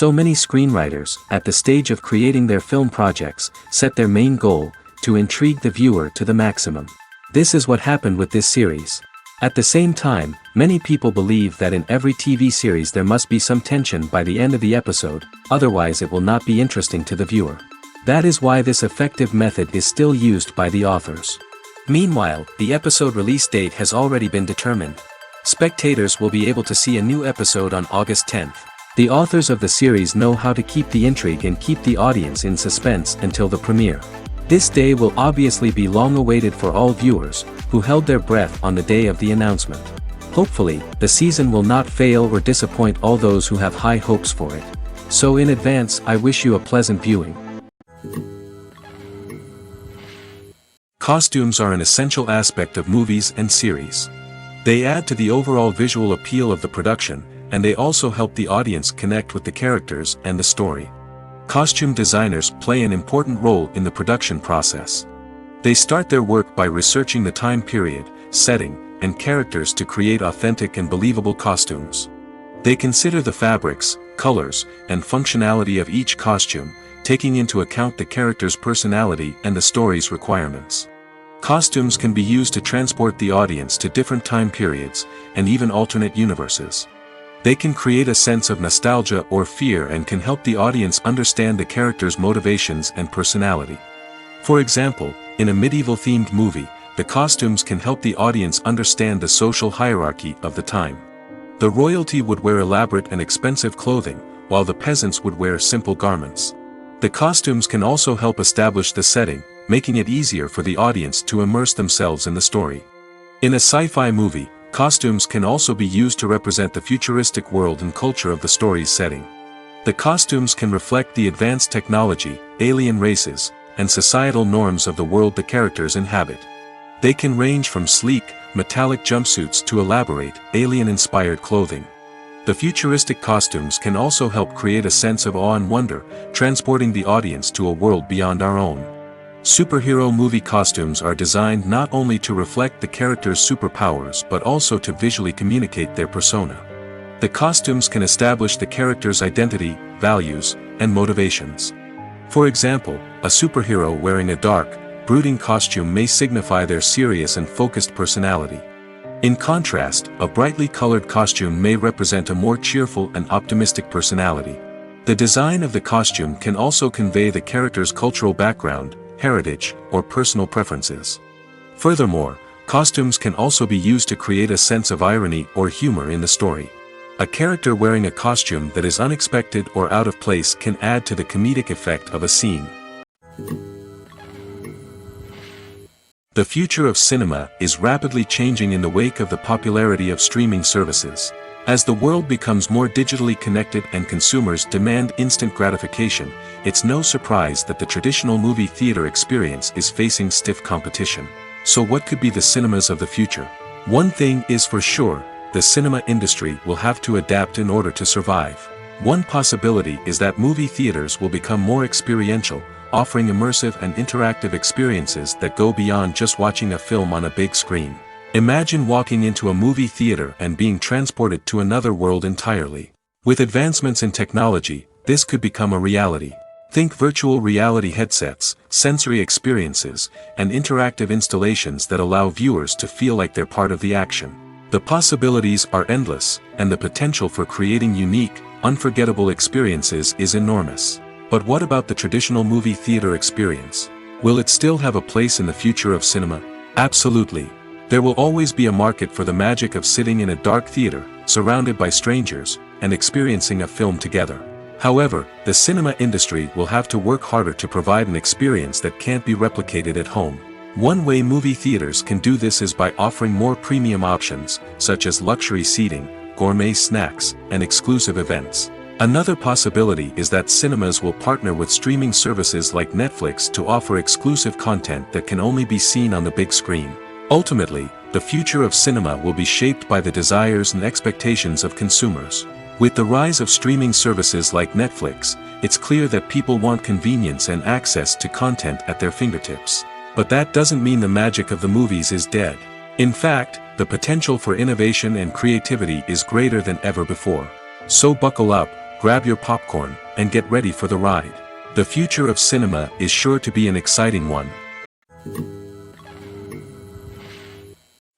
So many screenwriters, at the stage of creating their film projects, set their main goal, to intrigue the viewer to the maximum. This is what happened with this series. At the same time, many people believe that in every TV series there must be some tension by the end of the episode, otherwise it will not be interesting to the viewer. That is why this effective method is still used by the authors. Meanwhile, the episode release date has already been determined. Spectators will be able to see a new episode on August 10th. The authors of the series know how to keep the intrigue and keep the audience in suspense until the premiere. This day will obviously be long awaited for all viewers, who held their breath on the day of the announcement. Hopefully, the season will not fail or disappoint all those who have high hopes for it. So in advance, I wish you a pleasant viewing. Costumes are an essential aspect of movies and series. They add to the overall visual appeal of the production, and they also help the audience connect with the characters and the story. Costume designers play an important role in the production process. They start their work by researching the time period, setting, and characters to create authentic and believable costumes. They consider the fabrics, colors, and functionality of each costume, taking into account the character's personality and the story's requirements. Costumes can be used to transport the audience to different time periods, and even alternate universes. They can create a sense of nostalgia or fear and can help the audience understand the character's motivations and personality. For example, in a medieval-themed movie, the costumes can help the audience understand the social hierarchy of the time. The royalty would wear elaborate and expensive clothing, while the peasants would wear simple garments. The costumes can also help establish the setting, making it easier for the audience to immerse themselves in the story. In a sci-fi movie, costumes can also be used to represent the futuristic world and culture of the story's setting. The costumes can reflect the advanced technology, alien races, and societal norms of the world the characters inhabit. They can range from sleek, metallic jumpsuits to elaborate, alien-inspired clothing. The futuristic costumes can also help create a sense of awe and wonder, transporting the audience to a world beyond our own. Superhero movie costumes are designed not only to reflect the character's superpowers but also to visually communicate their persona. The costumes can establish the character's identity, values, and motivations. For example, a superhero wearing a dark, brooding costume may signify their serious and focused personality. In contrast, a brightly colored costume may represent a more cheerful and optimistic personality. The design of the costume can also convey the character's cultural background, heritage, or personal preferences. Furthermore, costumes can also be used to create a sense of irony or humor in the story. A character wearing a costume that is unexpected or out of place can add to the comedic effect of a scene. The future of cinema is rapidly changing in the wake of the popularity of streaming services. As the world becomes more digitally connected and consumers demand instant gratification, it's no surprise that the traditional movie theater experience is facing stiff competition. So what could be the cinemas of the future? One thing is for sure, the cinema industry will have to adapt in order to survive. One possibility is that movie theaters will become more experiential, offering immersive and interactive experiences that go beyond just watching a film on a big screen. Imagine walking into a movie theater and being transported to another world entirely. With advancements in technology, this could become a reality. Think virtual reality headsets, sensory experiences, and interactive installations that allow viewers to feel like they're part of the action. The possibilities are endless, and the potential for creating unique, unforgettable experiences is enormous. But what about the traditional movie theater experience? Will it still have a place in the future of cinema? Absolutely. There will always be a market for the magic of sitting in a dark theater, surrounded by strangers, and experiencing a film together. However, the cinema industry will have to work harder to provide an experience that can't be replicated at home. One way movie theaters can do this is by offering more premium options, such as luxury seating, gourmet snacks, and exclusive events. Another possibility is that cinemas will partner with streaming services like Netflix to offer exclusive content that can only be seen on the big screen. Ultimately, the future of cinema will be shaped by the desires and expectations of consumers. With the rise of streaming services like Netflix, it's clear that people want convenience and access to content at their fingertips. But that doesn't mean the magic of the movies is dead. In fact, the potential for innovation and creativity is greater than ever before. So buckle up, grab your popcorn, and get ready for the ride. The future of cinema is sure to be an exciting one.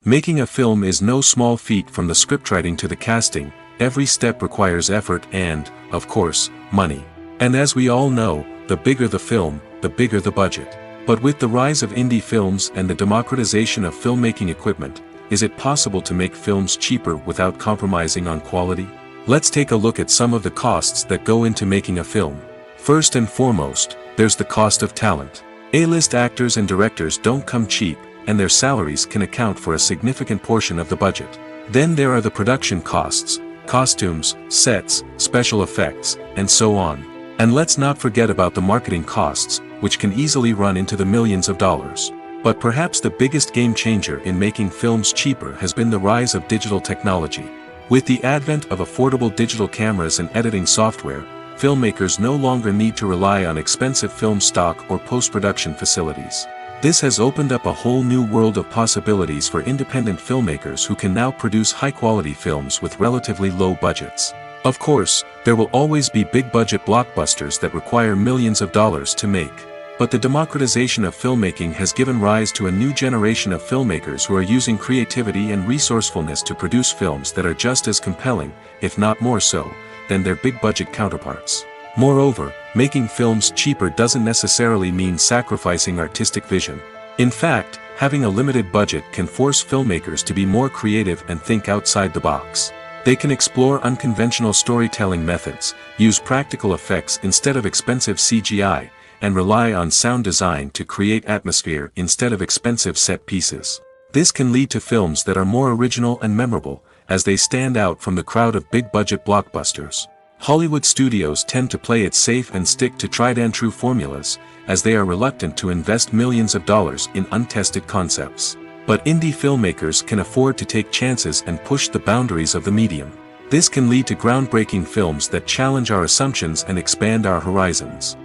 Making a film is no small feat. From the scriptwriting to the casting. Every step requires effort and, of course, money. And as we all know, the bigger the film, the bigger the budget. But with the rise of indie films and the democratization of filmmaking equipment, is it possible to make films cheaper without compromising on quality? Let's take a look at some of the costs that go into making a film. First and foremost, there's the cost of talent. A-list actors and directors don't come cheap, and their salaries can account for a significant portion of the budget. Then there are the production costs, costumes, sets, special effects, and so on. And let's not forget about the marketing costs, which can easily run into the millions of dollars. But perhaps the biggest game changer in making films cheaper has been the rise of digital technology. With the advent of affordable digital cameras and editing software, filmmakers no longer need to rely on expensive film stock or post-production facilities. This has opened up a whole new world of possibilities for independent filmmakers who can now produce high-quality films with relatively low budgets. Of course, there will always be big-budget blockbusters that require millions of dollars to make. But the democratization of filmmaking has given rise to a new generation of filmmakers who are using creativity and resourcefulness to produce films that are just as compelling, if not more so, than their big-budget counterparts. Moreover, making films cheaper doesn't necessarily mean sacrificing artistic vision. In fact, having a limited budget can force filmmakers to be more creative and think outside the box. They can explore unconventional storytelling methods, use practical effects instead of expensive CGI, and rely on sound design to create atmosphere instead of expensive set pieces. This can lead to films that are more original and memorable, as they stand out from the crowd of big-budget blockbusters. Hollywood studios tend to play it safe and stick to tried-and-true formulas, as they are reluctant to invest millions of dollars in untested concepts. But indie filmmakers can afford to take chances and push the boundaries of the medium. This can lead to groundbreaking films that challenge our assumptions and expand our horizons.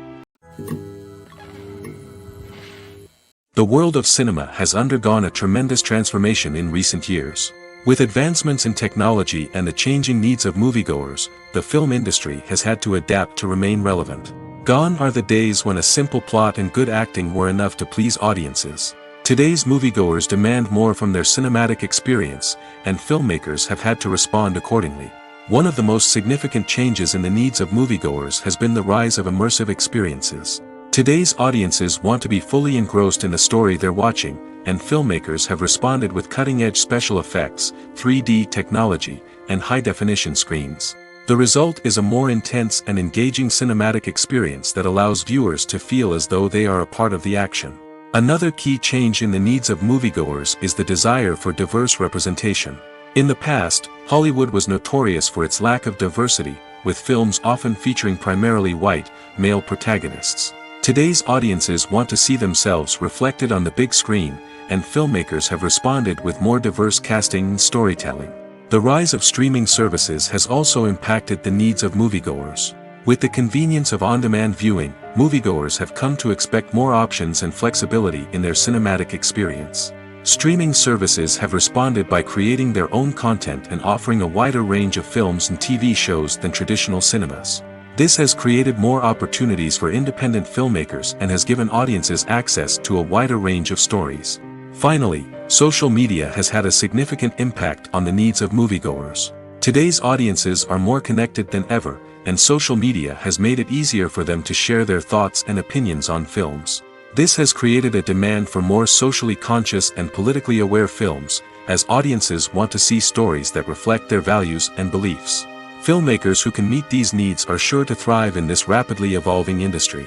The world of cinema has undergone a tremendous transformation in recent years. With advancements in technology and the changing needs of moviegoers, the film industry has had to adapt to remain relevant. Gone are the days when a simple plot and good acting were enough to please audiences. Today's moviegoers demand more from their cinematic experience, and filmmakers have had to respond accordingly. One of the most significant changes in the needs of moviegoers has been the rise of immersive experiences. Today's audiences want to be fully engrossed in the story they're watching, and filmmakers have responded with cutting-edge special effects, 3D technology, and high-definition screens. The result is a more intense and engaging cinematic experience that allows viewers to feel as though they are a part of the action. Another key change in the needs of moviegoers is the desire for diverse representation. In the past, Hollywood was notorious for its lack of diversity, with films often featuring primarily white, male protagonists. Today's audiences want to see themselves reflected on the big screen, and filmmakers have responded with more diverse casting and storytelling. The rise of streaming services has also impacted the needs of moviegoers. With the convenience of on-demand viewing, moviegoers have come to expect more options and flexibility in their cinematic experience. Streaming services have responded by creating their own content and offering a wider range of films and TV shows than traditional cinemas. This has created more opportunities for independent filmmakers and has given audiences access to a wider range of stories. Finally, social media has had a significant impact on the needs of moviegoers. Today's audiences are more connected than ever, and social media has made it easier for them to share their thoughts and opinions on films. This has created a demand for more socially conscious and politically aware films, as audiences want to see stories that reflect their values and beliefs. Filmmakers who can meet these needs are sure to thrive in this rapidly evolving industry.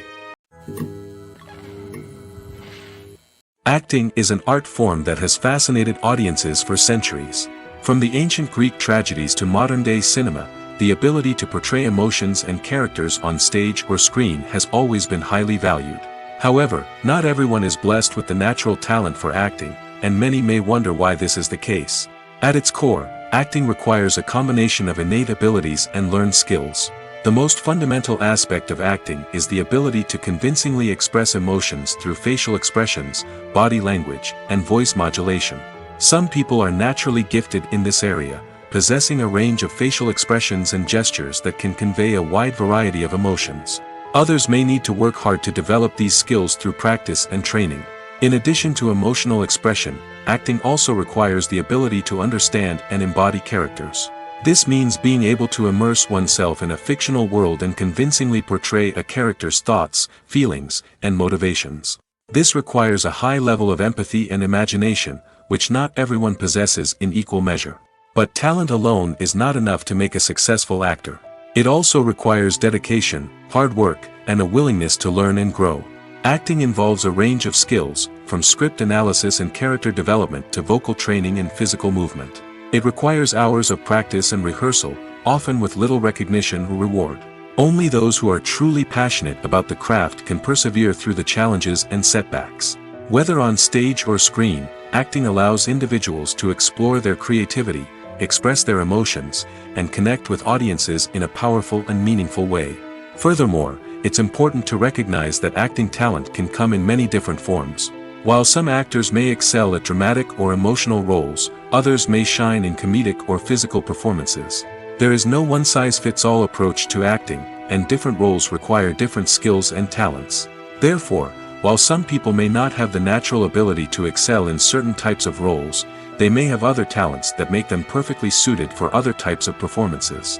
Acting is an art form that has fascinated audiences for centuries. From the ancient Greek tragedies to modern-day cinema, the ability to portray emotions and characters on stage or screen has always been highly valued. However, not everyone is blessed with the natural talent for acting, and many may wonder why this is the case. At its core, acting requires a combination of innate abilities and learned skills. The most fundamental aspect of acting is the ability to convincingly express emotions through facial expressions, body language, and voice modulation. Some people are naturally gifted in this area, possessing a range of facial expressions and gestures that can convey a wide variety of emotions. Others may need to work hard to develop these skills through practice and training. In addition to emotional expression, acting also requires the ability to understand and embody characters. This means being able to immerse oneself in a fictional world and convincingly portray a character's thoughts, feelings, and motivations. This requires a high level of empathy and imagination, which not everyone possesses in equal measure. But talent alone is not enough to make a successful actor. It also requires dedication, hard work, and a willingness to learn and grow. Acting involves a range of skills, from script analysis and character development to vocal training and physical movement. It requires hours of practice and rehearsal, often with little recognition or reward. Only those who are truly passionate about the craft can persevere through the challenges and setbacks. Whether on stage or screen, acting allows individuals to explore their creativity, express their emotions, and connect with audiences in a powerful and meaningful way. Furthermore, it's important to recognize that acting talent can come in many different forms. While some actors may excel at dramatic or emotional roles, others may shine in comedic or physical performances. There is no one-size-fits-all approach to acting, and different roles require different skills and talents. Therefore, while some people may not have the natural ability to excel in certain types of roles, they may have other talents that make them perfectly suited for other types of performances.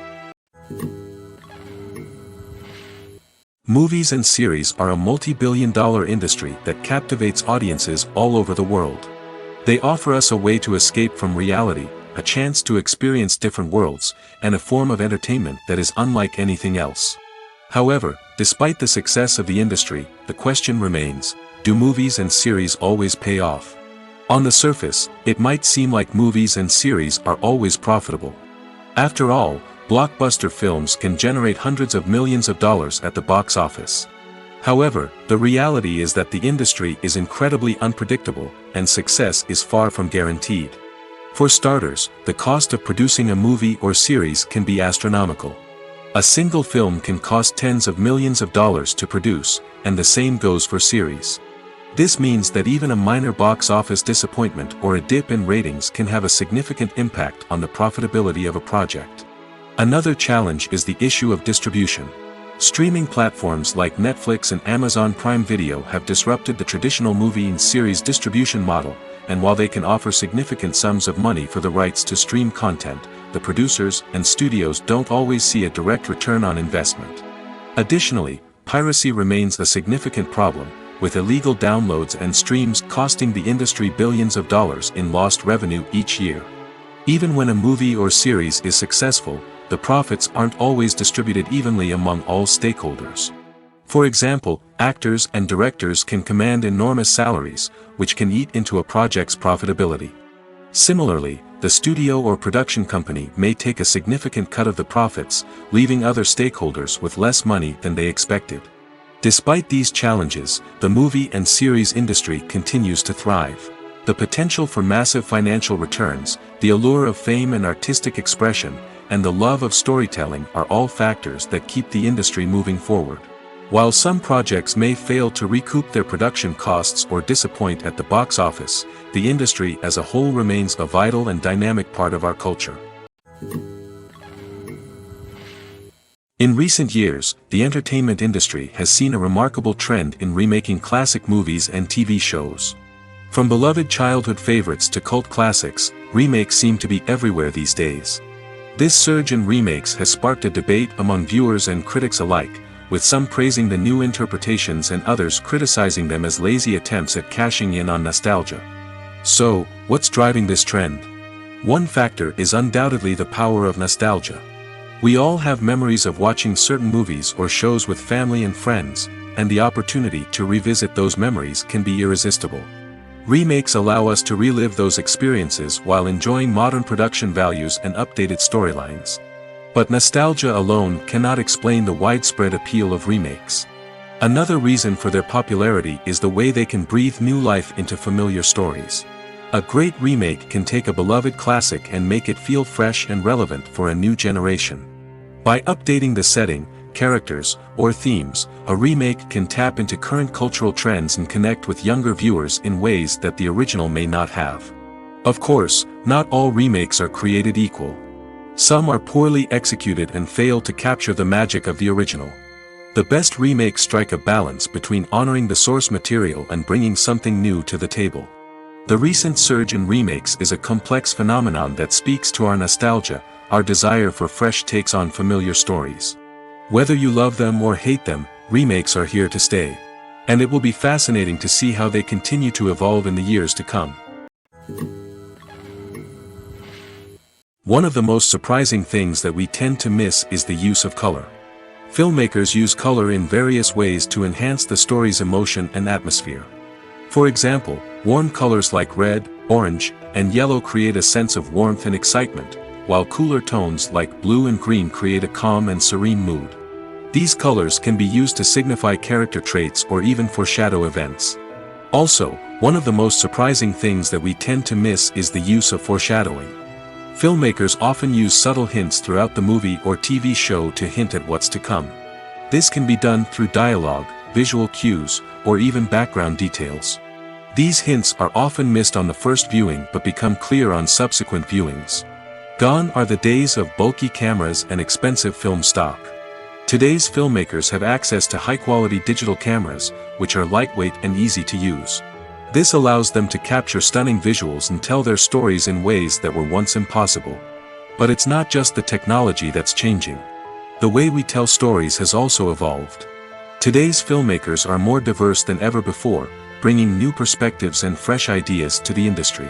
Movies and series are a multi-billion-dollar industry that captivates audiences all over the world. They offer us a way to escape from reality, a chance to experience different worlds, and a form of entertainment that is unlike anything else. However, despite the success of the industry, the question remains, do movies and series always pay off? On the surface, it might seem like movies and series are always profitable. After all, blockbuster films can generate hundreds of millions of dollars at the box office. However, the reality is that the industry is incredibly unpredictable, and success is far from guaranteed. For starters, the cost of producing a movie or series can be astronomical. A single film can cost tens of millions of dollars to produce, and the same goes for series. This means that even a minor box office disappointment or a dip in ratings can have a significant impact on the profitability of a project. Another challenge is the issue of distribution. Streaming platforms like Netflix and Amazon Prime Video have disrupted the traditional movie and series distribution model, and while they can offer significant sums of money for the rights to stream content, the producers and studios don't always see a direct return on investment. Additionally, piracy remains a significant problem, with illegal downloads and streams costing the industry billions of dollars in lost revenue each year. Even when a movie or series is successful, the profits aren't always distributed evenly among all stakeholders. For example, actors and directors can command enormous salaries, which can eat into a project's profitability. Similarly, the studio or production company may take a significant cut of the profits, leaving other stakeholders with less money than they expected. Despite these challenges, the movie and series industry continues to thrive. The potential for massive financial returns, the allure of fame and artistic expression, and the love of storytelling are all factors that keep the industry moving forward. While some projects may fail to recoup their production costs or disappoint at the box office, the industry as a whole remains a vital and dynamic part of our culture. In recent years, the entertainment industry has seen a remarkable trend in remaking classic movies and TV shows. From beloved childhood favorites to cult classics, remakes seem to be everywhere these days. This surge in remakes has sparked a debate among viewers and critics alike, with some praising the new interpretations and others criticizing them as lazy attempts at cashing in on nostalgia. So, what's driving this trend? One factor is undoubtedly the power of nostalgia. We all have memories of watching certain movies or shows with family and friends, and the opportunity to revisit those memories can be irresistible. Remakes allow us to relive those experiences while enjoying modern production values and updated storylines. But nostalgia alone cannot explain the widespread appeal of remakes. Another reason for their popularity is the way they can breathe new life into familiar stories. A great remake can take a beloved classic and make it feel fresh and relevant for a new generation. By updating the setting, characters, or themes, a remake can tap into current cultural trends and connect with younger viewers in ways that the original may not have. Of course, not all remakes are created equal. Some are poorly executed and fail to capture the magic of the original. The best remakes strike a balance between honoring the source material and bringing something new to the table. The recent surge in remakes is a complex phenomenon that speaks to our nostalgia, our desire for fresh takes on familiar stories. Whether you love them or hate them, remakes are here to stay. And it will be fascinating to see how they continue to evolve in the years to come. One of the most surprising things that we tend to miss is the use of color. Filmmakers use color in various ways to enhance the story's emotion and atmosphere. For example, warm colors like red, orange, and yellow create a sense of warmth and excitement, while cooler tones like blue and green create a calm and serene mood. These colors can be used to signify character traits or even foreshadow events. Also, one of the most surprising things that we tend to miss is the use of foreshadowing. Filmmakers often use subtle hints throughout the movie or TV show to hint at what's to come. This can be done through dialogue, visual cues, or even background details. These hints are often missed on the first viewing but become clear on subsequent viewings. Gone are the days of bulky cameras and expensive film stock. Today's filmmakers have access to high-quality digital cameras, which are lightweight and easy to use. This allows them to capture stunning visuals and tell their stories in ways that were once impossible. But it's not just the technology that's changing. The way we tell stories has also evolved. Today's filmmakers are more diverse than ever before, bringing new perspectives and fresh ideas to the industry.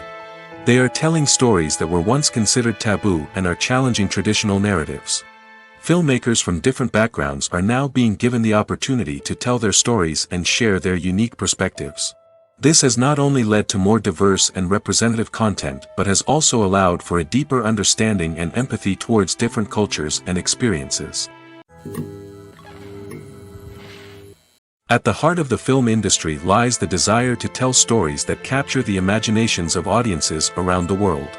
They are telling stories that were once considered taboo and are challenging traditional narratives. Filmmakers from different backgrounds are now being given the opportunity to tell their stories and share their unique perspectives. This has not only led to more diverse and representative content but has also allowed for a deeper understanding and empathy towards different cultures and experiences. At the heart of the film industry lies the desire to tell stories that capture the imaginations of audiences around the world.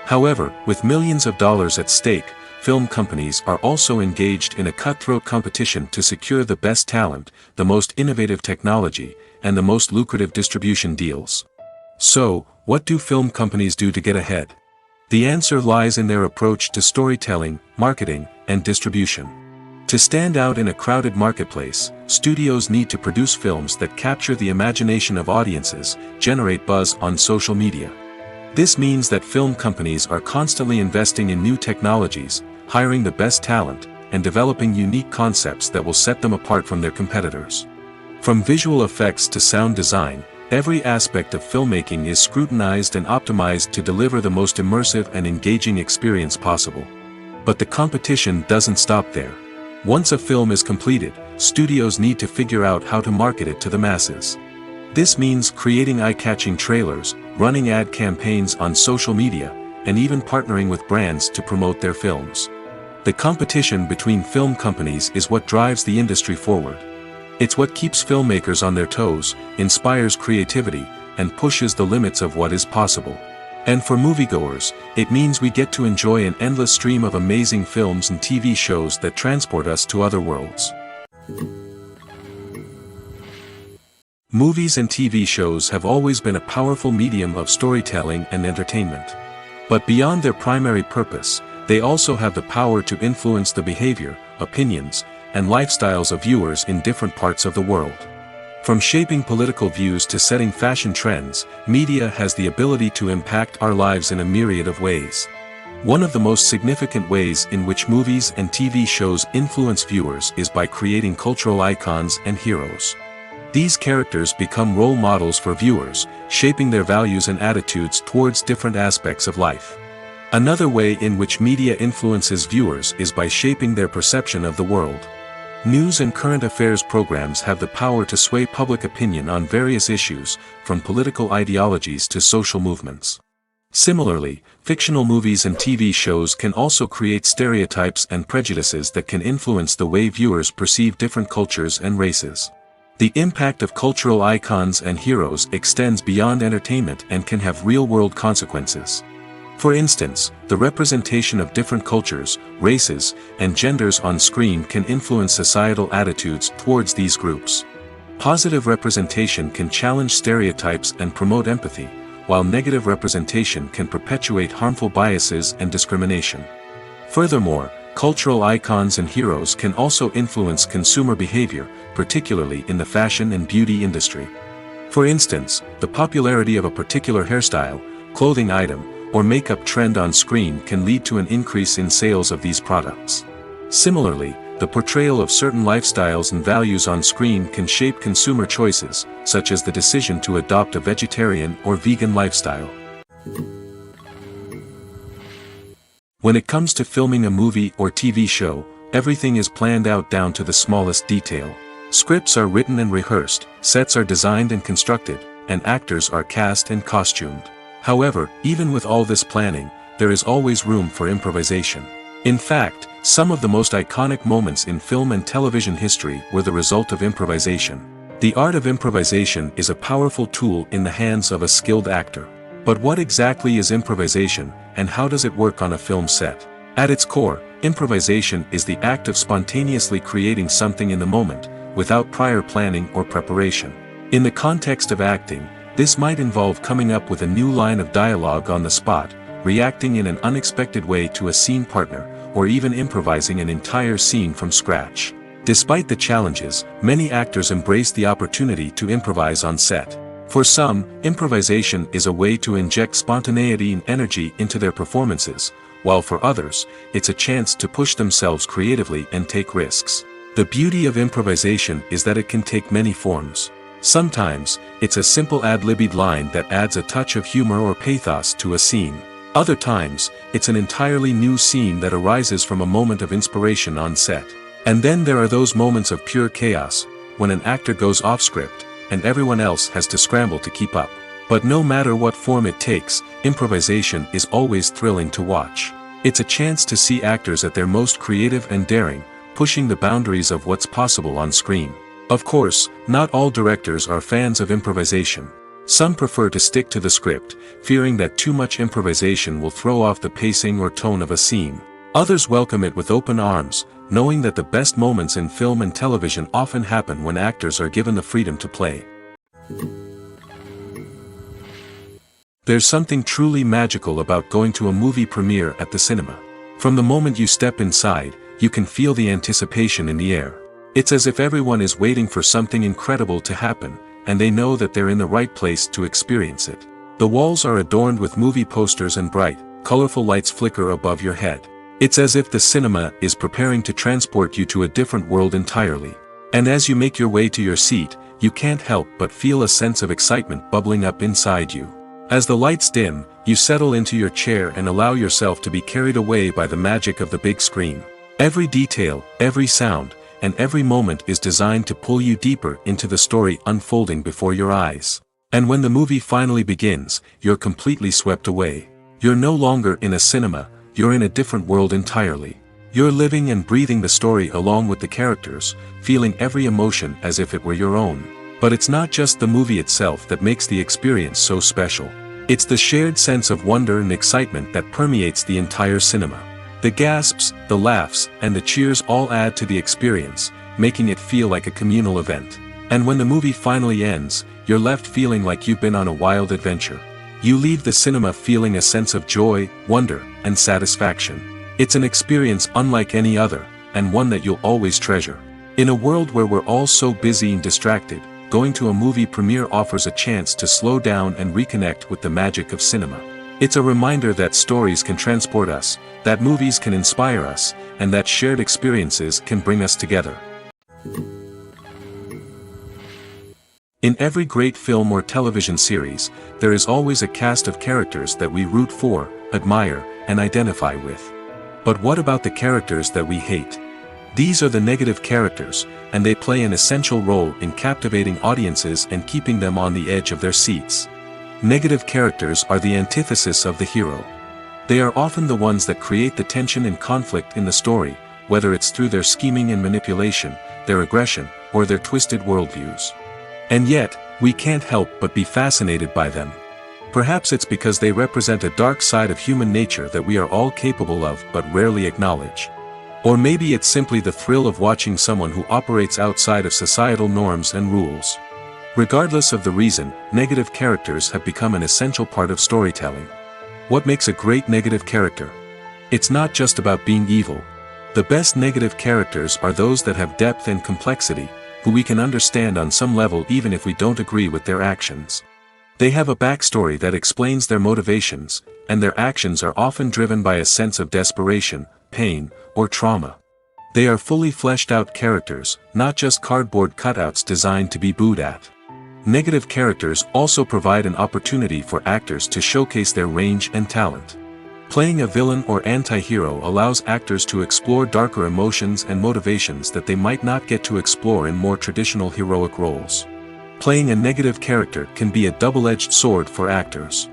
However, with millions of dollars at stake, film companies are also engaged in a cutthroat competition to secure the best talent, the most innovative technology, and the most lucrative distribution deals. So, what do film companies do to get ahead? The answer lies in their approach to storytelling, marketing, and distribution. To stand out in a crowded marketplace, studios need to produce films that capture the imagination of audiences, generate buzz on social media. This means that film companies are constantly investing in new technologies, hiring the best talent, and developing unique concepts that will set them apart from their competitors. From visual effects to sound design, every aspect of filmmaking is scrutinized and optimized to deliver the most immersive and engaging experience possible. But the competition doesn't stop there. Once a film is completed, studios need to figure out how to market it to the masses. This means creating eye-catching trailers, running ad campaigns on social media, and even partnering with brands to promote their films. The competition between film companies is what drives the industry forward. It's what keeps filmmakers on their toes, inspires creativity, and pushes the limits of what is possible. And for moviegoers, it means we get to enjoy an endless stream of amazing films and TV shows that transport us to other worlds. Movies and TV shows have always been a powerful medium of storytelling and entertainment. But beyond their primary purpose, they also have the power to influence the behavior, opinions, and lifestyles of viewers in different parts of the world. From shaping political views to setting fashion trends, media has the ability to impact our lives in a myriad of ways. One of the most significant ways in which movies and TV shows influence viewers is by creating cultural icons and heroes. These characters become role models for viewers, shaping their values and attitudes towards different aspects of life. Another way in which media influences viewers is by shaping their perception of the world. News and current affairs programs have the power to sway public opinion on various issues, from political ideologies to social movements. Similarly, fictional movies and TV shows can also create stereotypes and prejudices that can influence the way viewers perceive different cultures and races. The impact of cultural icons and heroes extends beyond entertainment and can have real-world consequences. For instance, the representation of different cultures, races, and genders on screen can influence societal attitudes towards these groups. Positive representation can challenge stereotypes and promote empathy, while negative representation can perpetuate harmful biases and discrimination. Furthermore, cultural icons and heroes can also influence consumer behavior, particularly in the fashion and beauty industry. For instance, the popularity of a particular hairstyle, clothing item, or makeup trend on screen can lead to an increase in sales of these products. Similarly, the portrayal of certain lifestyles and values on screen can shape consumer choices, such as the decision to adopt a vegetarian or vegan lifestyle. When it comes to filming a movie or TV show, everything is planned out down to the smallest detail. Scripts are written and rehearsed, sets are designed and constructed, and actors are cast and costumed. However, even with all this planning, there is always room for improvisation. In fact, some of the most iconic moments in film and television history were the result of improvisation. The art of improvisation is a powerful tool in the hands of a skilled actor. But what exactly is improvisation, and how does it work on a film set? At its core, improvisation is the act of spontaneously creating something in the moment, without prior planning or preparation. In the context of acting, this might involve coming up with a new line of dialogue on the spot, reacting in an unexpected way to a scene partner, or even improvising an entire scene from scratch. Despite the challenges, many actors embrace the opportunity to improvise on set. For some, improvisation is a way to inject spontaneity and energy into their performances, while for others, it's a chance to push themselves creatively and take risks. The beauty of improvisation is that it can take many forms. Sometimes, it's a simple ad-libbed line that adds a touch of humor or pathos to a scene. Other times, it's an entirely new scene that arises from a moment of inspiration on set. And then there are those moments of pure chaos, when an actor goes off script, and everyone else has to scramble to keep up. But no matter what form it takes, improvisation is always thrilling to watch. It's a chance to see actors at their most creative and daring, pushing the boundaries of what's possible on screen. Of course, not all directors are fans of improvisation. Some prefer to stick to the script, fearing that too much improvisation will throw off the pacing or tone of a scene. Others welcome it with open arms, knowing that the best moments in film and television often happen when actors are given the freedom to play. There's something truly magical about going to a movie premiere at the cinema. From the moment you step inside, you can feel the anticipation in the air. It's as if everyone is waiting for something incredible to happen, and they know that they're in the right place to experience it. The walls are adorned with movie posters and bright, colorful lights flicker above your head. It's as if the cinema is preparing to transport you to a different world entirely. And as you make your way to your seat, you can't help but feel a sense of excitement bubbling up inside you. As the lights dim, you settle into your chair and allow yourself to be carried away by the magic of the big screen. Every detail, every sound, and every moment is designed to pull you deeper into the story unfolding before your eyes. And when the movie finally begins, you're completely swept away. You're no longer in a cinema, you're in a different world entirely. You're living and breathing the story along with the characters, feeling every emotion as if it were your own. But it's not just the movie itself that makes the experience so special. It's the shared sense of wonder and excitement that permeates the entire cinema. The gasps, the laughs, and the cheers all add to the experience, making it feel like a communal event. And when the movie finally ends, you're left feeling like you've been on a wild adventure. You leave the cinema feeling a sense of joy, wonder, and satisfaction. It's an experience unlike any other, and one that you'll always treasure. In a world where we're all so busy and distracted, going to a movie premiere offers a chance to slow down and reconnect with the magic of cinema. It's a reminder that stories can transport us, that movies can inspire us, and that shared experiences can bring us together. In every great film or television series, there is always a cast of characters that we root for, admire, and identify with. But what about the characters that we hate? These are the negative characters, and they play an essential role in captivating audiences and keeping them on the edge of their seats. Negative characters are the antithesis of the hero. They are often the ones that create the tension and conflict in the story, whether it's through their scheming and manipulation, their aggression, or their twisted worldviews. And yet, we can't help but be fascinated by them. Perhaps it's because they represent a dark side of human nature that we are all capable of but rarely acknowledge. Or maybe it's simply the thrill of watching someone who operates outside of societal norms and rules. Regardless of the reason, negative characters have become an essential part of storytelling. What makes a great negative character? It's not just about being evil. The best negative characters are those that have depth and complexity, who we can understand on some level even if we don't agree with their actions. They have a backstory that explains their motivations, and their actions are often driven by a sense of desperation, pain, or trauma. They are fully fleshed out characters, not just cardboard cutouts designed to be booed at. Negative characters also provide an opportunity for actors to showcase their range and talent. Playing a villain or anti-hero allows actors to explore darker emotions and motivations that they might not get to explore in more traditional heroic roles. Playing a negative character can be a double-edged sword for actors.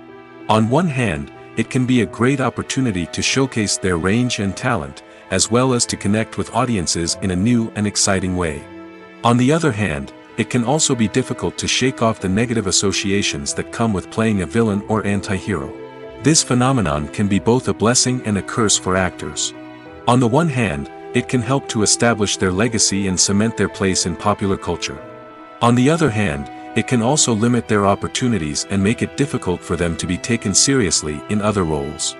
On one hand, it can be a great opportunity to showcase their range and talent, as well as to connect with audiences in a new and exciting way. On the other hand, it can also be difficult to shake off the negative associations that come with playing a villain or anti-hero. This phenomenon can be both a blessing and a curse for actors. On the one hand, it can help to establish their legacy and cement their place in popular culture. On the other hand, it can also limit their opportunities and make it difficult for them to be taken seriously in other roles.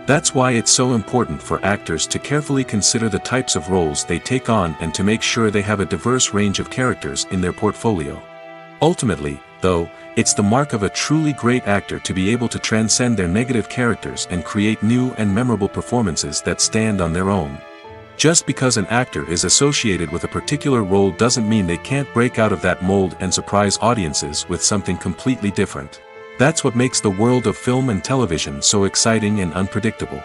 That's why it's so important for actors to carefully consider the types of roles they take on and to make sure they have a diverse range of characters in their portfolio. Ultimately, though, it's the mark of a truly great actor to be able to transcend their negative characters and create new and memorable performances that stand on their own. Just because an actor is associated with a particular role doesn't mean they can't break out of that mold and surprise audiences with something completely different. That's what makes the world of film and television so exciting and unpredictable.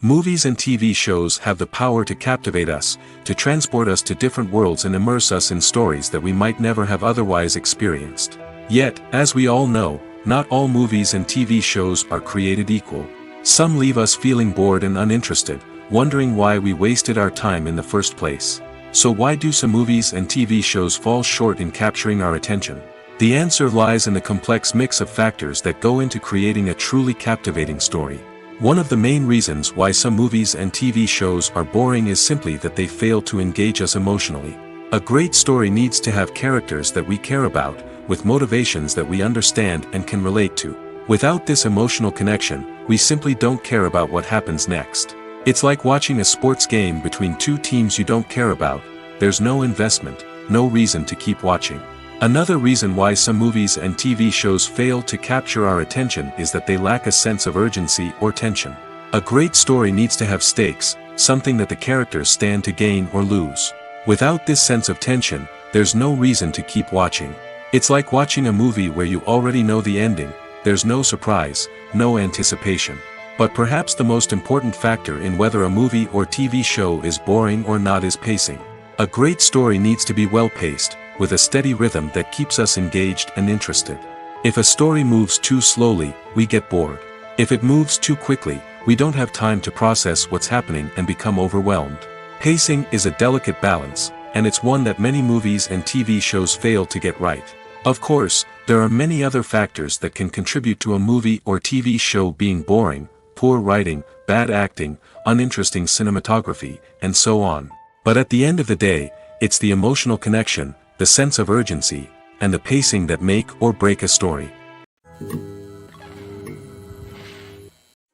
Movies and TV shows have the power to captivate us, to transport us to different worlds and immerse us in stories that we might never have otherwise experienced. Yet, as we all know, not all movies and TV shows are created equal. Some leave us feeling bored and uninterested, wondering why we wasted our time in the first place. So why do some movies and TV shows fall short in capturing our attention? The answer lies in the complex mix of factors that go into creating a truly captivating story. One of the main reasons why some movies and TV shows are boring is simply that they fail to engage us emotionally. A great story needs to have characters that we care about, with motivations that we understand and can relate to. Without this emotional connection, we simply don't care about what happens next. It's like watching a sports game between two teams you don't care about. There's no investment, no reason to keep watching. Another reason why some movies and TV shows fail to capture our attention is that they lack a sense of urgency or tension. A great story needs to have stakes, something that the characters stand to gain or lose. Without this sense of tension, there's no reason to keep watching. It's like watching a movie where you already know the ending. There's no surprise, no anticipation. But perhaps the most important factor in whether a movie or TV show is boring or not is pacing. A great story needs to be well-paced, with a steady rhythm that keeps us engaged and interested. If a story moves too slowly, we get bored. If it moves too quickly, we don't have time to process what's happening and become overwhelmed. Pacing is a delicate balance, and it's one that many movies and TV shows fail to get right. Of course, there are many other factors that can contribute to a movie or TV show being boring: poor writing, bad acting, uninteresting cinematography, and so on. But at the end of the day, it's the emotional connection, the sense of urgency, and the pacing that make or break a story.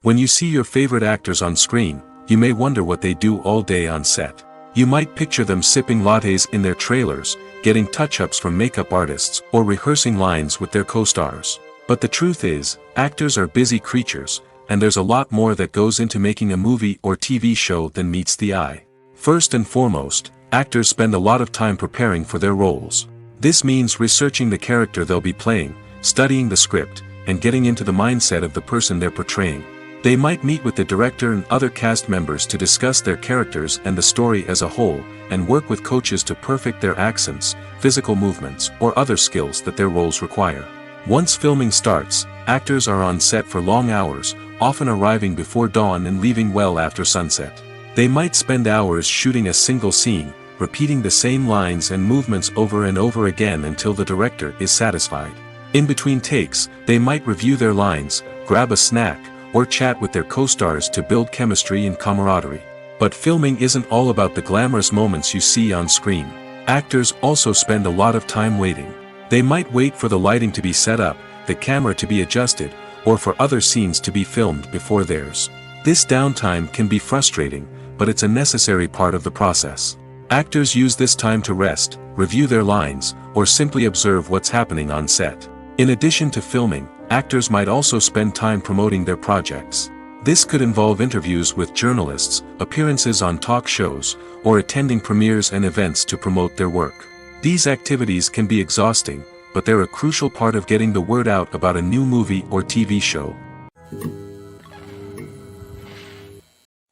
When you see your favorite actors on screen, you may wonder what they do all day on set. You might picture them sipping lattes in their trailers, getting touch-ups from makeup artists, or rehearsing lines with their co-stars. But the truth is, actors are busy creatures, and there's a lot more that goes into making a movie or TV show than meets the eye. First and foremost, actors spend a lot of time preparing for their roles. This means researching the character they'll be playing, studying the script, and getting into the mindset of the person they're portraying. They might meet with the director and other cast members to discuss their characters and the story as a whole, and work with coaches to perfect their accents, physical movements, or other skills that their roles require. Once filming starts, actors are on set for long hours, often arriving before dawn and leaving well after sunset. They might spend hours shooting a single scene, repeating the same lines and movements over and over again until the director is satisfied. In between takes, they might review their lines, grab a snack, or chat with their co-stars to build chemistry and camaraderie. But filming isn't all about the glamorous moments you see on screen. Actors also spend a lot of time waiting. They might wait for the lighting to be set up, the camera to be adjusted, or for other scenes to be filmed before theirs. This downtime can be frustrating, but it's a necessary part of the process. Actors use this time to rest, review their lines, or simply observe what's happening on set. In addition to filming, actors might also spend time promoting their projects. This could involve interviews with journalists, appearances on talk shows, or attending premieres and events to promote their work. These activities can be exhausting, but they're a crucial part of getting the word out about a new movie or TV show.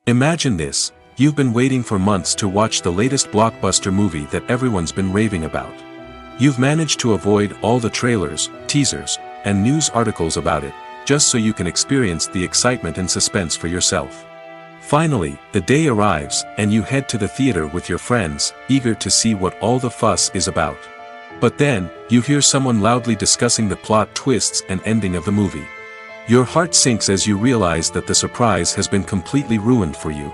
Imagine this: you've been waiting for months to watch the latest blockbuster movie that everyone's been raving about. You've managed to avoid all the trailers, teasers, and news articles about it, just so you can experience the excitement and suspense for yourself. Finally, the day arrives, and you head to the theater with your friends, eager to see what all the fuss is about. But then, you hear someone loudly discussing the plot twists and ending of the movie. Your heart sinks as you realize that the surprise has been completely ruined for you.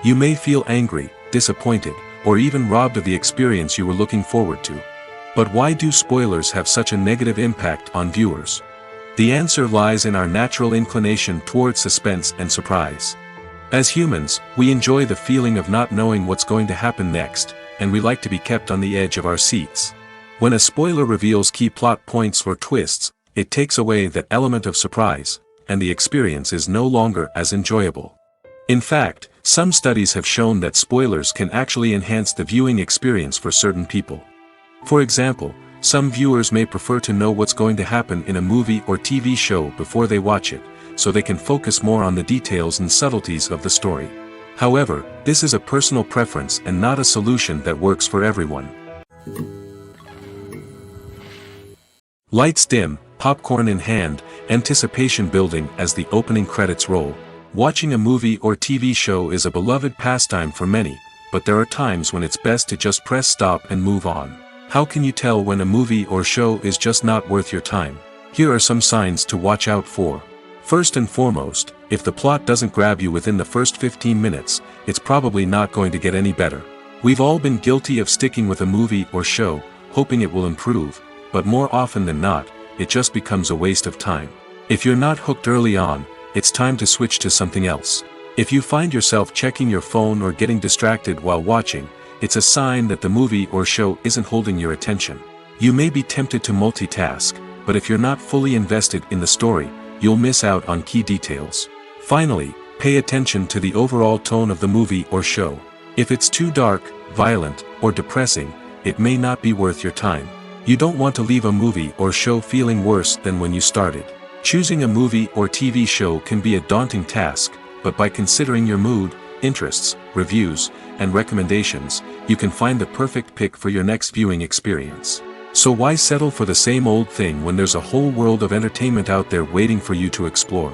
You may feel angry, disappointed, or even robbed of the experience you were looking forward to. But why do spoilers have such a negative impact on viewers? The answer lies in our natural inclination towards suspense and surprise. As humans, we enjoy the feeling of not knowing what's going to happen next, and we like to be kept on the edge of our seats. When a spoiler reveals key plot points or twists, it takes away that element of surprise, and the experience is no longer as enjoyable. In fact, some studies have shown that spoilers can actually enhance the viewing experience for certain people. For example, some viewers may prefer to know what's going to happen in a movie or TV show before they watch it, so they can focus more on the details and subtleties of the story. However, this is a personal preference and not a solution that works for everyone. Lights dim, popcorn in hand, anticipation building as the opening credits roll. Watching a movie or TV show is a beloved pastime for many, but there are times when it's best to just press stop and move on. How can you tell when a movie or show is just not worth your time? Here are some signs to watch out for. First and foremost, if the plot doesn't grab you within the first 15 minutes, it's probably not going to get any better. We've all been guilty of sticking with a movie or show, hoping it will improve, but more often than not, it just becomes a waste of time. If you're not hooked early on, it's time to switch to something else. If you find yourself checking your phone or getting distracted while watching, it's a sign that the movie or show isn't holding your attention. You may be tempted to multitask, but if you're not fully invested in the story, you'll miss out on key details. Finally, pay attention to the overall tone of the movie or show. If it's too dark, violent, or depressing, it may not be worth your time. You don't want to leave a movie or show feeling worse than when you started. Choosing a movie or TV show can be a daunting task, but by considering your mood, interests, reviews, and recommendations, you can find the perfect pick for your next viewing experience. So why settle for the same old thing when there's a whole world of entertainment out there waiting for you to explore?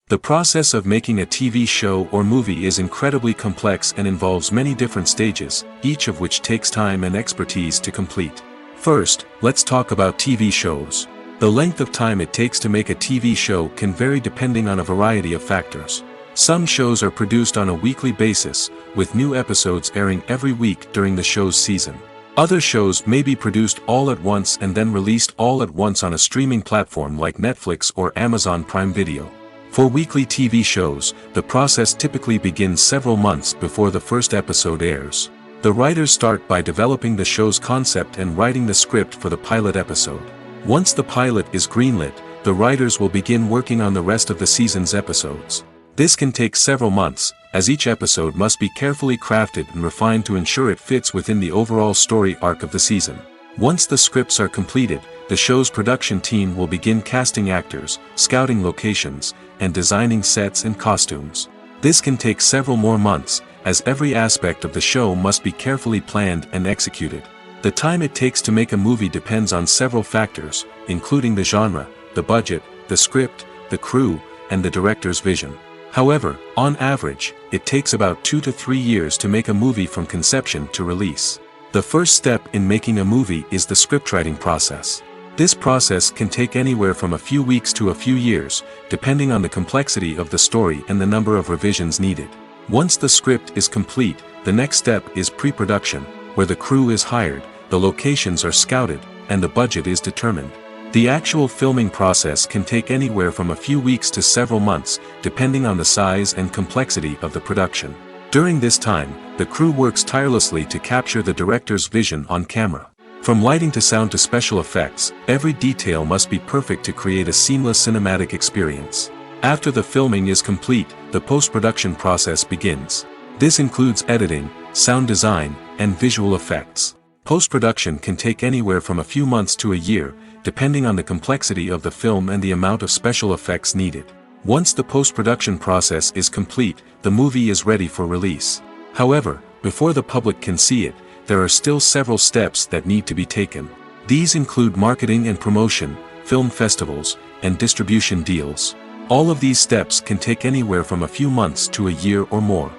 The process of making a TV show or movie is incredibly complex and involves many different stages, each of which takes time and expertise to complete. First, let's talk about TV shows. The length of time it takes to make a TV show can vary depending on a variety of factors. Some shows are produced on a weekly basis, with new episodes airing every week during the show's season. Other shows may be produced all at once and then released all at once on a streaming platform like Netflix or Amazon Prime Video. For weekly TV shows, the process typically begins several months before the first episode airs. The writers start by developing the show's concept and writing the script for the pilot episode. Once the pilot is greenlit, the writers will begin working on the rest of the season's episodes. This can take several months, as each episode must be carefully crafted and refined to ensure it fits within the overall story arc of the season. Once the scripts are completed, the show's production team will begin casting actors, scouting locations, and designing sets and costumes. This can take several more months, as every aspect of the show must be carefully planned and executed. The time it takes to make a movie depends on several factors, including the genre, the budget, the script, the crew, and the director's vision. However, on average, it takes about 2 to 3 years to make a movie from conception to release. The first step in making a movie is the scriptwriting process. This process can take anywhere from a few weeks to a few years, depending on the complexity of the story and the number of revisions needed. Once the script is complete, the next step is pre-production, where the crew is hired, the locations are scouted, and the budget is determined. The actual filming process can take anywhere from a few weeks to several months, depending on the size and complexity of the production. During this time, the crew works tirelessly to capture the director's vision on camera. From lighting to sound to special effects, every detail must be perfect to create a seamless cinematic experience. After the filming is complete, the post-production process begins. This includes editing, sound design, and visual effects. Post-production can take anywhere from a few months to a year, depending on the complexity of the film and the amount of special effects needed. Once the post-production process is complete, the movie is ready for release. However, before the public can see it, there are still several steps that need to be taken. These include marketing and promotion, film festivals, and distribution deals. All of these steps can take anywhere from a few months to a year or more.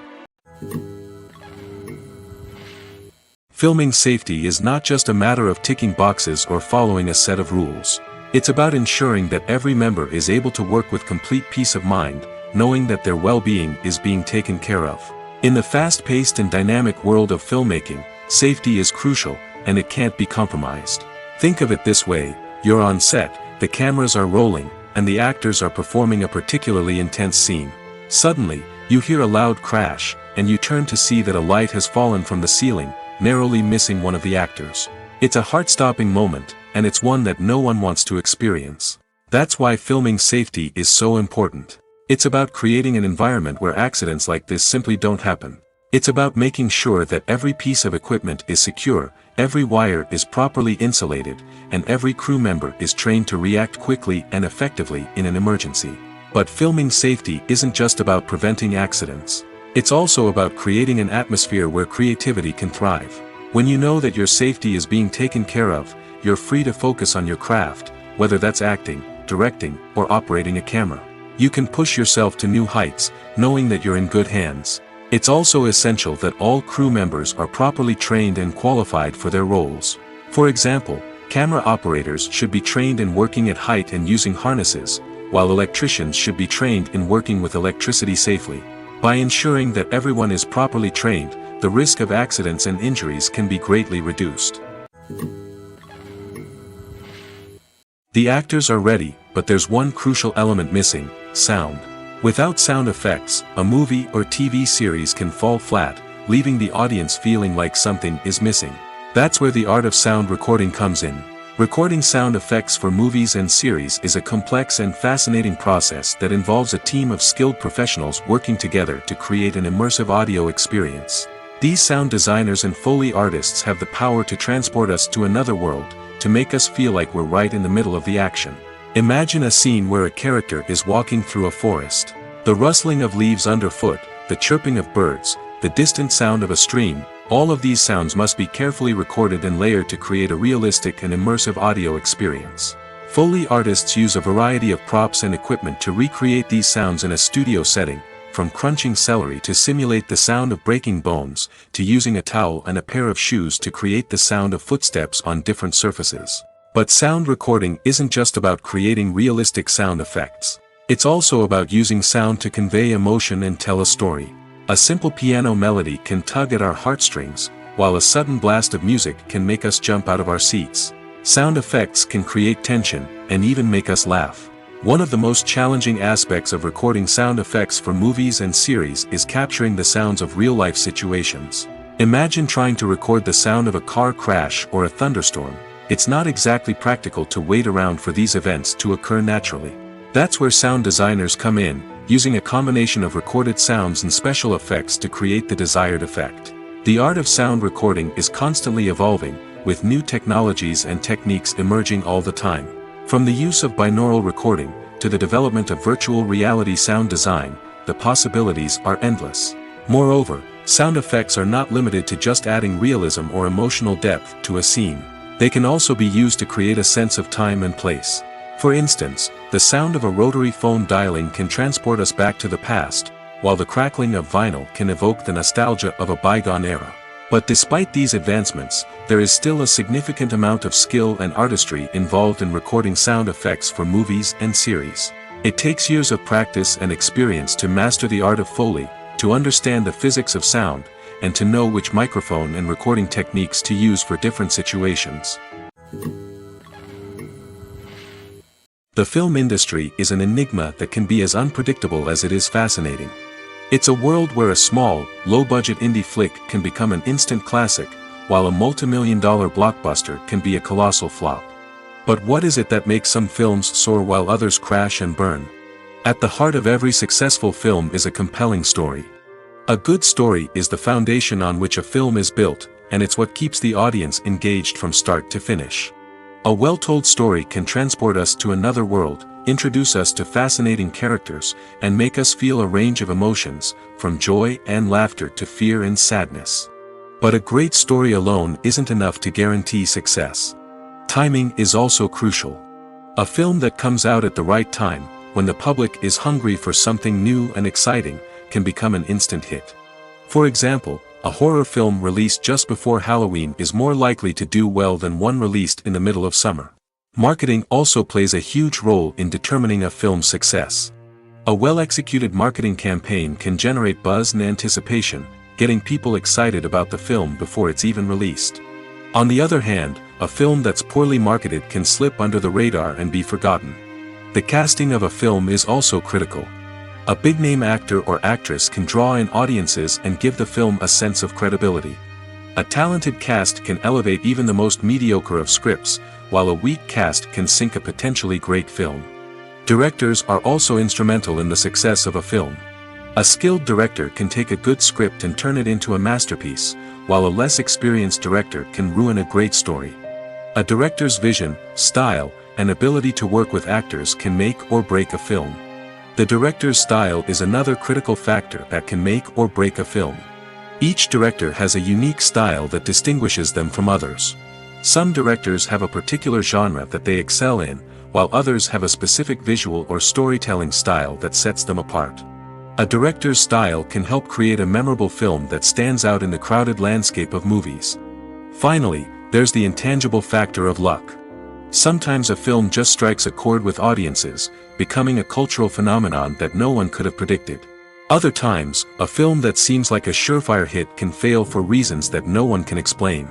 Filming safety is not just a matter of ticking boxes or following a set of rules. It's about ensuring that every member is able to work with complete peace of mind, knowing that their well-being is being taken care of. In the fast-paced and dynamic world of filmmaking, safety is crucial, and it can't be compromised. Think of it this way: you're on set, the cameras are rolling, and the actors are performing a particularly intense scene. Suddenly, you hear a loud crash, and you turn to see that a light has fallen from the ceiling, narrowly missing one of the actors. It's a heart-stopping moment, and it's one that no one wants to experience. That's why filming safety is so important. It's about creating an environment where accidents like this simply don't happen. It's about making sure that every piece of equipment is secure, every wire is properly insulated, and every crew member is trained to react quickly and effectively in an emergency. But filming safety isn't just about preventing accidents. It's also about creating an atmosphere where creativity can thrive. When you know that your safety is being taken care of, you're free to focus on your craft, whether that's acting, directing, or operating a camera. You can push yourself to new heights, knowing that you're in good hands. It's also essential that all crew members are properly trained and qualified for their roles. For example, camera operators should be trained in working at height and using harnesses, while electricians should be trained in working with electricity safely. By ensuring that everyone is properly trained, the risk of accidents and injuries can be greatly reduced. The actors are ready, but there's one crucial element missing: sound. Without sound effects, a movie or TV series can fall flat, leaving the audience feeling like something is missing. That's where the art of sound recording comes in. Recording sound effects for movies and series is a complex and fascinating process that involves a team of skilled professionals working together to create an immersive audio experience. These sound designers and Foley artists have the power to transport us to another world, to make us feel like we're right in the middle of the action. Imagine a scene where a character is walking through a forest. The rustling of leaves underfoot, the chirping of birds, the distant sound of a stream, all of these sounds must be carefully recorded and layered to create a realistic and immersive audio experience. Foley artists use a variety of props and equipment to recreate these sounds in a studio setting, from crunching celery to simulate the sound of breaking bones, to using a towel and a pair of shoes to create the sound of footsteps on different surfaces. But sound recording isn't just about creating realistic sound effects. It's also about using sound to convey emotion and tell a story. A simple piano melody can tug at our heartstrings, while a sudden blast of music can make us jump out of our seats. Sound effects can create tension, and even make us laugh. One of the most challenging aspects of recording sound effects for movies and series is capturing the sounds of real-life situations. Imagine trying to record the sound of a car crash or a thunderstorm. It's not exactly practical to wait around for these events to occur naturally. That's where sound designers come in, using a combination of recorded sounds and special effects to create the desired effect. The art of sound recording is constantly evolving, with new technologies and techniques emerging all the time. From the use of binaural recording, to the development of virtual reality sound design, the possibilities are endless. Moreover, sound effects are not limited to just adding realism or emotional depth to a scene. They can also be used to create a sense of time and place. For instance, the sound of a rotary phone dialing can transport us back to the past, while the crackling of vinyl can evoke the nostalgia of a bygone era. But despite these advancements, there is still a significant amount of skill and artistry involved in recording sound effects for movies and series. It takes years of practice and experience to master the art of Foley, to understand the physics of sound, and to know which microphone and recording techniques to use for different situations. The film industry is an enigma that can be as unpredictable as it is fascinating. It's a world where a small, low-budget indie flick can become an instant classic, while a multi-million-dollar blockbuster can be a colossal flop. But what is it that makes some films soar while others crash and burn? At the heart of every successful film is a compelling story. A good story is the foundation on which a film is built, and it's what keeps the audience engaged from start to finish. A well-told story can transport us to another world, introduce us to fascinating characters, and make us feel a range of emotions, from joy and laughter to fear and sadness. But a great story alone isn't enough to guarantee success. Timing is also crucial. A film that comes out at the right time, when the public is hungry for something new and exciting, can become an instant hit. For example, a horror film released just before Halloween is more likely to do well than one released in the middle of summer. Marketing also plays a huge role in determining a film's success. A well-executed marketing campaign can generate buzz and anticipation, getting people excited about the film before it's even released. On the other hand, a film that's poorly marketed can slip under the radar and be forgotten. The casting of a film is also critical. A big-name actor or actress can draw in audiences and give the film a sense of credibility. A talented cast can elevate even the most mediocre of scripts, while a weak cast can sink a potentially great film. Directors are also instrumental in the success of a film. A skilled director can take a good script and turn it into a masterpiece, while a less experienced director can ruin a great story. A director's vision, style, and ability to work with actors can make or break a film. The director's style is another critical factor that can make or break a film. Each director has a unique style that distinguishes them from others. Some directors have a particular genre that they excel in, while others have a specific visual or storytelling style that sets them apart. A director's style can help create a memorable film that stands out in the crowded landscape of movies. Finally, there's the intangible factor of luck. Sometimes a film just strikes a chord with audiences, becoming a cultural phenomenon that no one could have predicted. Other times, a film that seems like a surefire hit can fail for reasons that no one can explain.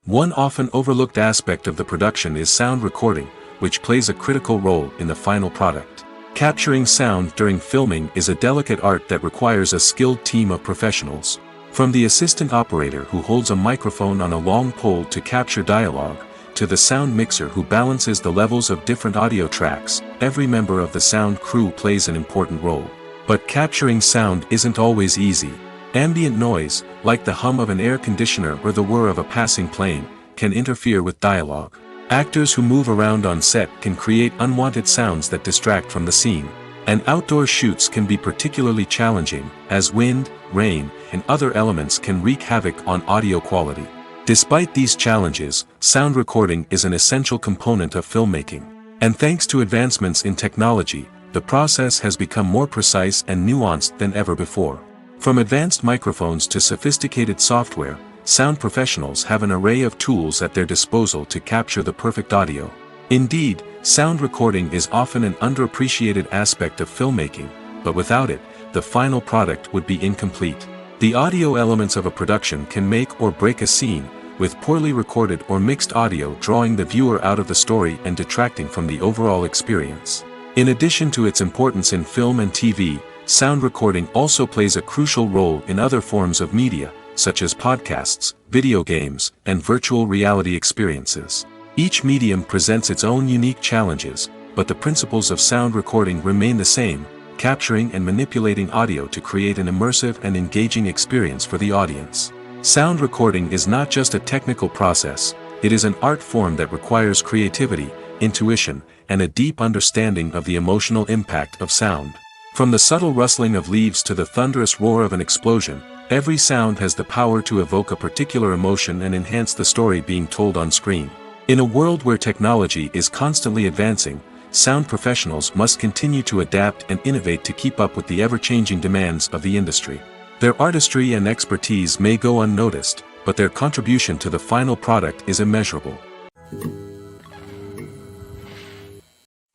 One often overlooked aspect of the production is sound recording, which plays a critical role in the final product. Capturing sound during filming is a delicate art that requires a skilled team of professionals. From the assistant operator who holds a microphone on a long pole to capture dialogue, to the sound mixer who balances the levels of different audio tracks, every member of the sound crew plays an important role. But capturing sound isn't always easy. Ambient noise, like the hum of an air conditioner or the whir of a passing plane, can interfere with dialogue. Actors who move around on set can create unwanted sounds that distract from the scene. And outdoor shoots can be particularly challenging, as wind, rain, and other elements can wreak havoc on audio quality. Despite these challenges, sound recording is an essential component of filmmaking. And thanks to advancements in technology, the process has become more precise and nuanced than ever before. From advanced microphones to sophisticated software, sound professionals have an array of tools at their disposal to capture the perfect audio. Indeed, sound recording is often an underappreciated aspect of filmmaking, but without it, the final product would be incomplete. The audio elements of a production can make or break a scene, with poorly recorded or mixed audio drawing the viewer out of the story and detracting from the overall experience. In addition to its importance in film and TV, sound recording also plays a crucial role in other forms of media, such as podcasts, video games, and virtual reality experiences. Each medium presents its own unique challenges, but the principles of sound recording remain the same, capturing and manipulating audio to create an immersive and engaging experience for the audience. Sound recording is not just a technical process, it is an art form that requires creativity, intuition, and a deep understanding of the emotional impact of sound. From the subtle rustling of leaves to the thunderous roar of an explosion, every sound has the power to evoke a particular emotion and enhance the story being told on screen. In a world where technology is constantly advancing, sound professionals must continue to adapt and innovate to keep up with the ever-changing demands of the industry. Their artistry and expertise may go unnoticed, but their contribution to the final product is immeasurable.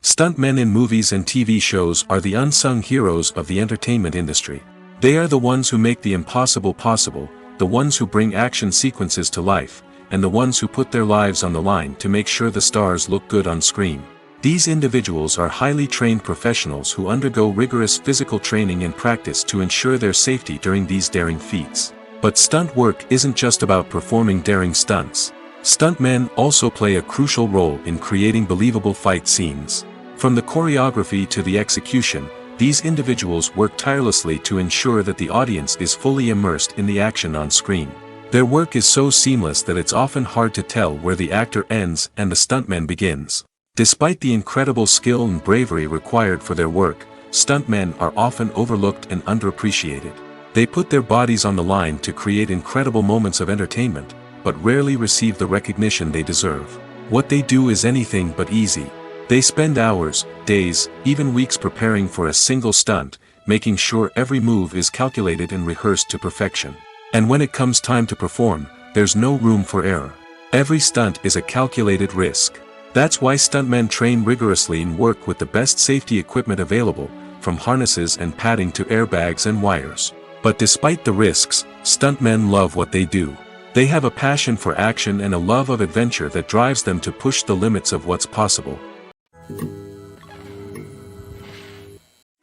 Stuntmen in movies and TV shows are the unsung heroes of the entertainment industry. They are the ones who make the impossible possible, the ones who bring action sequences to life, and the ones who put their lives on the line to make sure the stars look good on screen. These individuals are highly trained professionals who undergo rigorous physical training and practice to ensure their safety during these daring feats. But stunt work isn't just about performing daring stunts. Stuntmen also play a crucial role in creating believable fight scenes. From the choreography to the execution, these individuals work tirelessly to ensure that the audience is fully immersed in the action on screen. Their work is so seamless that it's often hard to tell where the actor ends and the stuntman begins. Despite the incredible skill and bravery required for their work, stuntmen are often overlooked and underappreciated. They put their bodies on the line to create incredible moments of entertainment, but rarely receive the recognition they deserve. What they do is anything but easy. They spend hours, days, even weeks preparing for a single stunt, making sure every move is calculated and rehearsed to perfection. And when it comes time to perform, there's no room for error. Every stunt is a calculated risk. That's why stuntmen train rigorously and work with the best safety equipment available, from harnesses and padding to airbags and wires. But despite the risks, stuntmen love what they do. They have a passion for action and a love of adventure that drives them to push the limits of what's possible.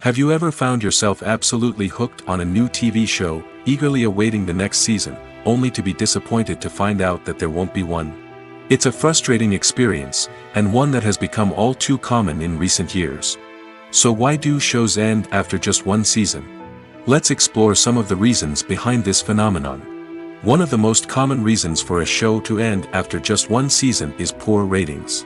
Have you ever found yourself absolutely hooked on a new TV show, eagerly awaiting the next season, only to be disappointed to find out that there won't be one? It's a frustrating experience, and one that has become all too common in recent years. So why do shows end after just one season? Let's explore some of the reasons behind this phenomenon. One of the most common reasons for a show to end after just one season is poor ratings.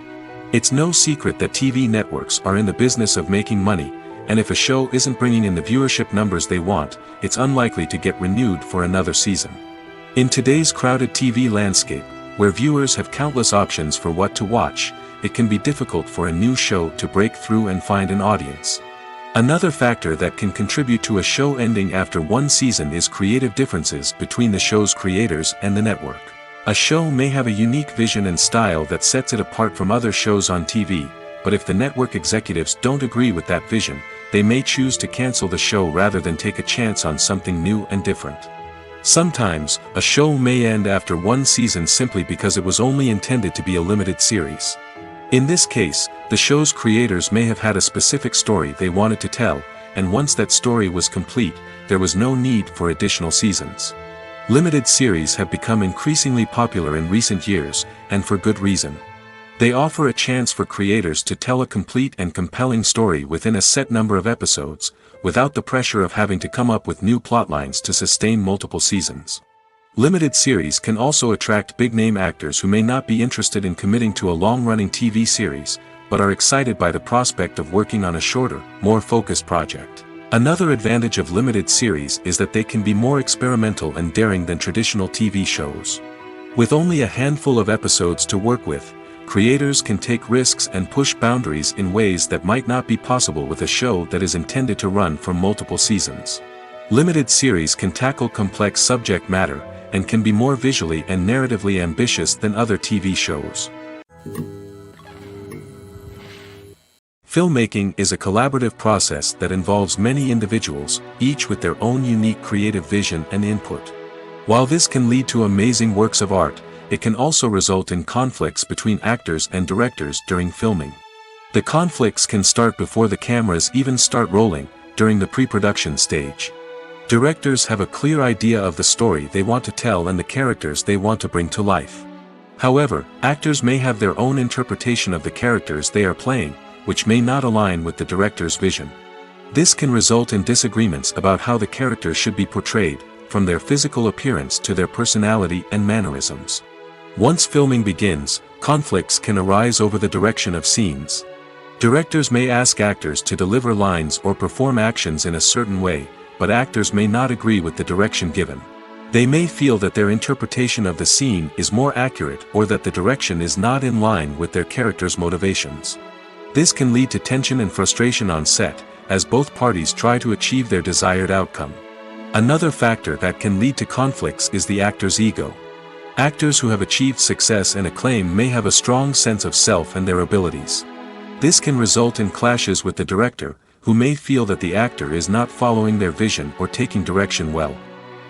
It's no secret that TV networks are in the business of making money, and if a show isn't bringing in the viewership numbers they want, it's unlikely to get renewed for another season. In today's crowded TV landscape, where viewers have countless options for what to watch, it can be difficult for a new show to break through and find an audience. Another factor that can contribute to a show ending after one season is creative differences between the show's creators and the network. A show may have a unique vision and style that sets it apart from other shows on TV, but if the network executives don't agree with that vision, they may choose to cancel the show rather than take a chance on something new and different. Sometimes, a show may end after one season simply because it was only intended to be a limited series. In this case, the show's creators may have had a specific story they wanted to tell, and once that story was complete, there was no need for additional seasons. Limited series have become increasingly popular in recent years, and for good reason. They offer a chance for creators to tell a complete and compelling story within a set number of episodes, without the pressure of having to come up with new plotlines to sustain multiple seasons. Limited series can also attract big-name actors who may not be interested in committing to a long-running TV series, but are excited by the prospect of working on a shorter, more focused project. Another advantage of limited series is that they can be more experimental and daring than traditional TV shows. With only a handful of episodes to work with, creators can take risks and push boundaries in ways that might not be possible with a show that is intended to run for multiple seasons. Limited series can tackle complex subject matter, and can be more visually and narratively ambitious than other TV shows. Filmmaking is a collaborative process that involves many individuals, each with their own unique creative vision and input. While this can lead to amazing works of art, it can also result in conflicts between actors and directors during filming. The conflicts can start before the cameras even start rolling, during the pre-production stage. Directors have a clear idea of the story they want to tell and the characters they want to bring to life. However, actors may have their own interpretation of the characters they are playing, which may not align with the director's vision. This can result in disagreements about how the characters should be portrayed, from their physical appearance to their personality and mannerisms. Once filming begins, conflicts can arise over the direction of scenes. Directors may ask actors to deliver lines or perform actions in a certain way, but actors may not agree with the direction given. They may feel that their interpretation of the scene is more accurate or that the direction is not in line with their character's motivations. This can lead to tension and frustration on set, as both parties try to achieve their desired outcome. Another factor that can lead to conflicts is the actor's ego. Actors who have achieved success and acclaim may have a strong sense of self and their abilities. This can result in clashes with the director, who may feel that the actor is not following their vision or taking direction well.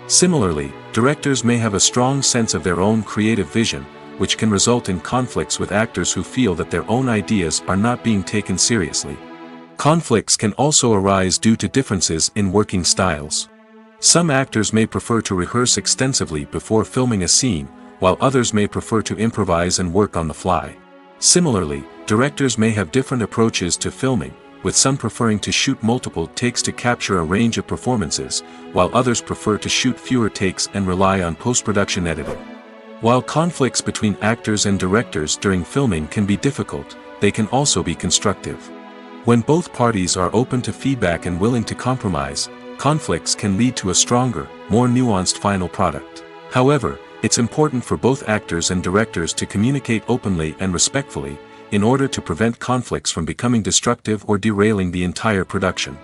Similarly, directors may have a strong sense of their own creative vision, which can result in conflicts with actors who feel that their own ideas are not being taken seriously. Conflicts can also arise due to differences in working styles. Some actors may prefer to rehearse extensively before filming a scene, while others may prefer to improvise and work on the fly. Similarly, directors may have different approaches to filming, with some preferring to shoot multiple takes to capture a range of performances, while others prefer to shoot fewer takes and rely on post-production editing. While conflicts between actors and directors during filming can be difficult, they can also be constructive. When both parties are open to feedback and willing to compromise, conflicts can lead to a stronger, more nuanced final product. However, it's important for both actors and directors to communicate openly and respectfully, in order to prevent conflicts from becoming destructive or derailing the entire production.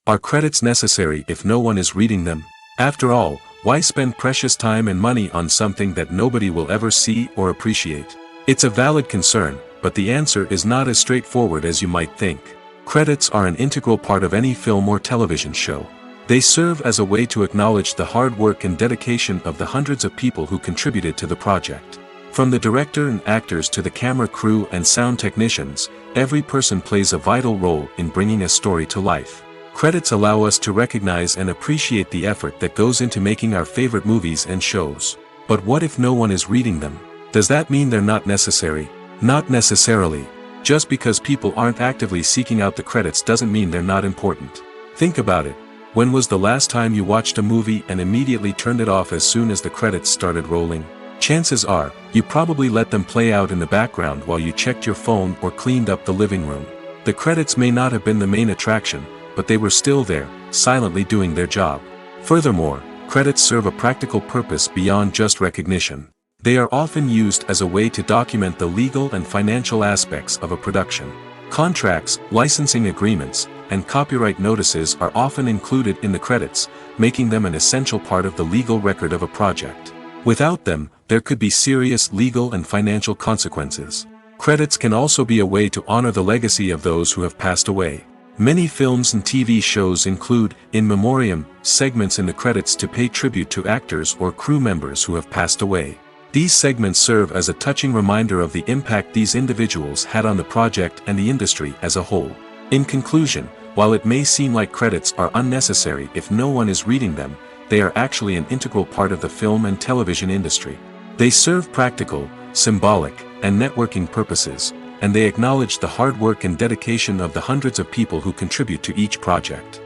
Are credits necessary if no one is reading them? After all, why spend precious time and money on something that nobody will ever see or appreciate? It's a valid concern, but the answer is not as straightforward as you might think. Credits are an integral part of any film or television show. They serve as a way to acknowledge the hard work and dedication of the hundreds of people who contributed to the project. From the director and actors to the camera crew and sound technicians, every person plays a vital role in bringing a story to life. Credits allow us to recognize and appreciate the effort that goes into making our favorite movies and shows. But what if no one is reading them? Does that mean they're not necessary? Not necessarily. Just because people aren't actively seeking out the credits doesn't mean they're not important. Think about it. When was the last time you watched a movie and immediately turned it off as soon as the credits started rolling? Chances are, you probably let them play out in the background while you checked your phone or cleaned up the living room. The credits may not have been the main attraction, but they were still there, silently doing their job. Furthermore, credits serve a practical purpose beyond just recognition. They are often used as a way to document the legal and financial aspects of a production. Contracts, licensing agreements, and copyright notices are often included in the credits, making them an essential part of the legal record of a project. Without them, there could be serious legal and financial consequences. Credits can also be a way to honor the legacy of those who have passed away. Many films and TV shows include, in memoriam, segments in the credits to pay tribute to actors or crew members who have passed away. These segments serve as a touching reminder of the impact these individuals had on the project and the industry as a whole. In conclusion, while it may seem like credits are unnecessary if no one is reading them, they are actually an integral part of the film and television industry. They serve practical, symbolic, and networking purposes, and they acknowledge the hard work and dedication of the hundreds of people who contribute to each project.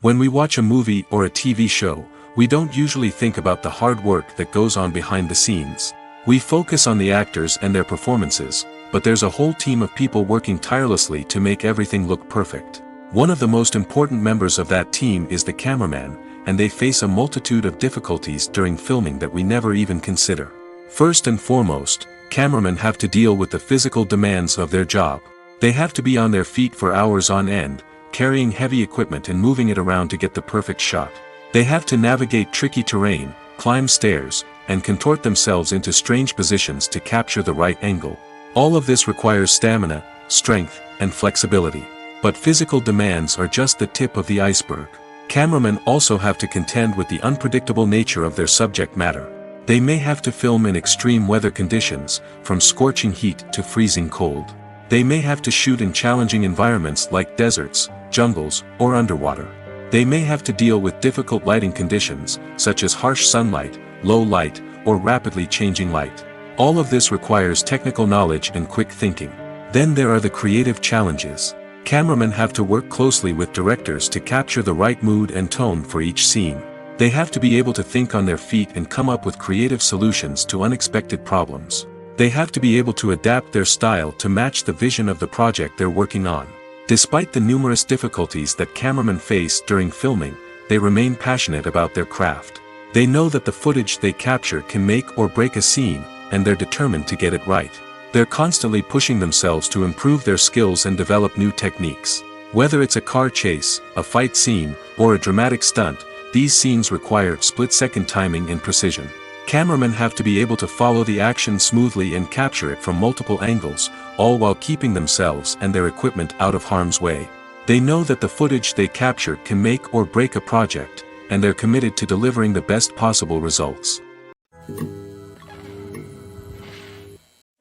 When we watch a movie or a TV show, we don't usually think about the hard work that goes on behind the scenes. We focus on the actors and their performances, but there's a whole team of people working tirelessly to make everything look perfect. One of the most important members of that team is the cameraman, and they face a multitude of difficulties during filming that we never even consider. First and foremost, cameramen have to deal with the physical demands of their job. They have to be on their feet for hours on end, carrying heavy equipment and moving it around to get the perfect shot. They have to navigate tricky terrain, climb stairs, and contort themselves into strange positions to capture the right angle. All of this requires stamina, strength, and flexibility. But physical demands are just the tip of the iceberg. Cameramen also have to contend with the unpredictable nature of their subject matter. They may have to film in extreme weather conditions, from scorching heat to freezing cold. They may have to shoot in challenging environments like deserts, jungles, or underwater. They may have to deal with difficult lighting conditions, such as harsh sunlight, low light, or rapidly changing light. All of this requires technical knowledge and quick thinking. Then there are the creative challenges. Cameramen have to work closely with directors to capture the right mood and tone for each scene. They have to be able to think on their feet and come up with creative solutions to unexpected problems. They have to be able to adapt their style to match the vision of the project they're working on. Despite the numerous difficulties that cameramen face during filming, they remain passionate about their craft. They know that the footage they capture can make or break a scene, and they're determined to get it right. They're constantly pushing themselves to improve their skills and develop new techniques. Whether it's a car chase, a fight scene, or a dramatic stunt, these scenes require split-second timing and precision. Cameramen have to be able to follow the action smoothly and capture it from multiple angles, all while keeping themselves and their equipment out of harm's way. They know that the footage they capture can make or break a project, and they're committed to delivering the best possible results.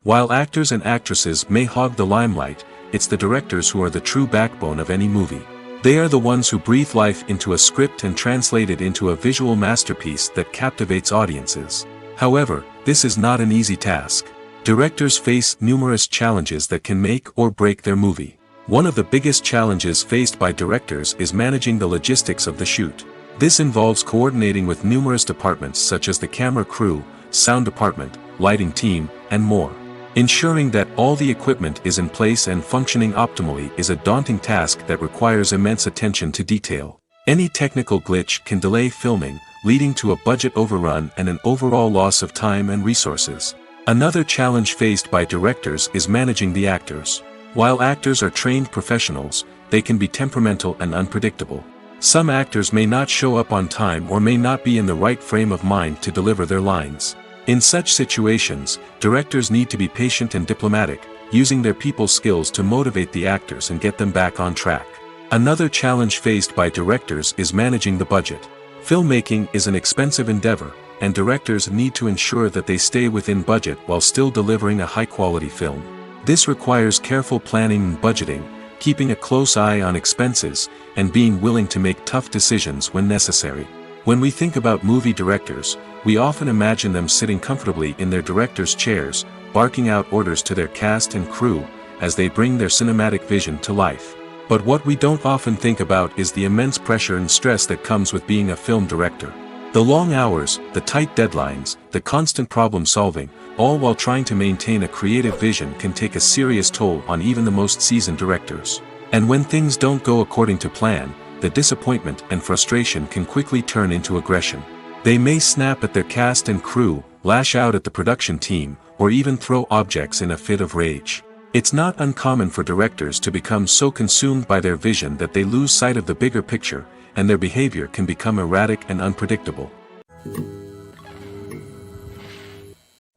While actors and actresses may hog the limelight, it's the directors who are the true backbone of any movie. They are the ones who breathe life into a script and translate it into a visual masterpiece that captivates audiences. However, this is not an easy task. Directors face numerous challenges that can make or break their movie. One of the biggest challenges faced by directors is managing the logistics of the shoot. This involves coordinating with numerous departments such as the camera crew, sound department, lighting team, and more. Ensuring that all the equipment is in place and functioning optimally is a daunting task that requires immense attention to detail. Any technical glitch can delay filming, leading to a budget overrun and an overall loss of time and resources. Another challenge faced by directors is managing the actors. While actors are trained professionals, they can be temperamental and unpredictable. Some actors may not show up on time or may not be in the right frame of mind to deliver their lines. In such situations, directors need to be patient and diplomatic, using their people skills to motivate the actors and get them back on track. Another challenge faced by directors is managing the budget. Filmmaking is an expensive endeavor, and directors need to ensure that they stay within budget while still delivering a high-quality film. This requires careful planning and budgeting, keeping a close eye on expenses, and being willing to make tough decisions when necessary. When we think about movie directors, we often imagine them sitting comfortably in their director's chairs, barking out orders to their cast and crew, as they bring their cinematic vision to life. But what we don't often think about is the immense pressure and stress that comes with being a film director. The long hours, the tight deadlines, the constant problem solving, all while trying to maintain a creative vision can take a serious toll on even the most seasoned directors. And when things don't go according to plan, the disappointment and frustration can quickly turn into aggression. They may snap at their cast and crew, lash out at the production team, or even throw objects in a fit of rage. It's not uncommon for directors to become so consumed by their vision that they lose sight of the bigger picture, and their behavior can become erratic and unpredictable.